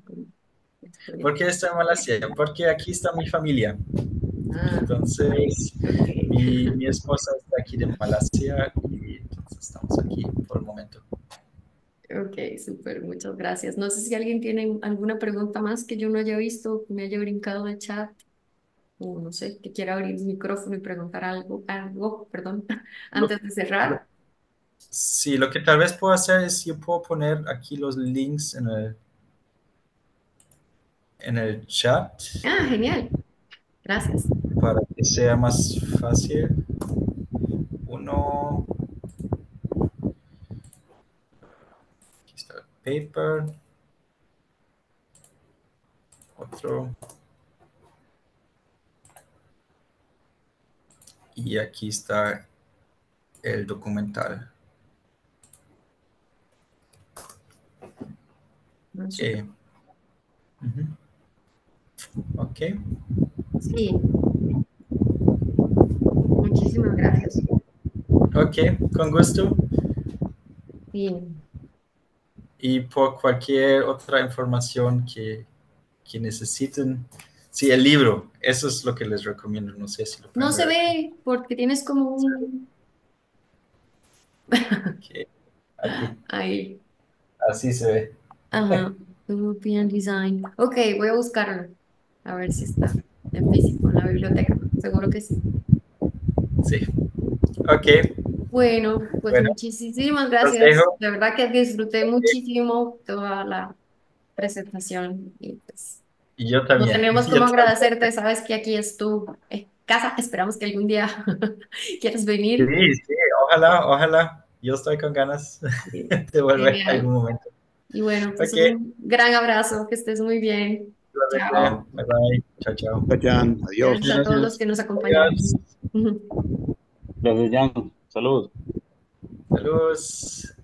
¿Por Estoy... qué estoy en Malasia? Porque aquí está mi familia. Ah, Entonces, ok. mi esposa está aquí de Malasia y entonces estamos aquí por el momento. Ok, súper, muchas gracias. No sé si alguien tiene alguna pregunta más que yo no haya visto, que me haya brincado de chat, o no sé, que quiera abrir el micrófono y preguntar algo, perdón, Lo, antes de lo- cerrar. sí, lo que tal vez puedo hacer es yo puedo poner aquí los links en el chat Ah, genial. Gracias. para que sea más fácil. Uno, aquí está el paper, otro, y aquí está el documental. Ah, súper. Ok. Ujú. Ok. Sí, muchísimas gracias. Ok, con gusto. Sí. Y por cualquier otra información que necesiten. Sí, el libro, eso es lo que les recomiendo. No sé si lo No pueden se ver aquí. ve porque tienes como un... Ok, aquí, Ahí. así se ve. Ajá. European Design. Ok, voy a buscarlo. A ver si está en físico, en la biblioteca. Seguro que sí. Sí. Ok, Bueno, pues bueno, muchísimas los gracias. dejo. De verdad que disfruté Ok, muchísimo toda la presentación y pues y yo no también. tenemos Yo cómo también. agradecerte. Sabes que aquí es tu casa. Esperamos que algún día quieras Sí, venir. sí, ojalá, ojalá. Yo estoy con ganas Sí, de volver en algún genial. momento. Y bueno, pues Ok, un gran abrazo, que estés muy bien. igualmente. Chao. Bye bye. Chao, chao. Jan, adiós. Gracias a todos los Gracias. que nos acompañaron. Adiós. Gracias, Jan. Saludos. Saludos.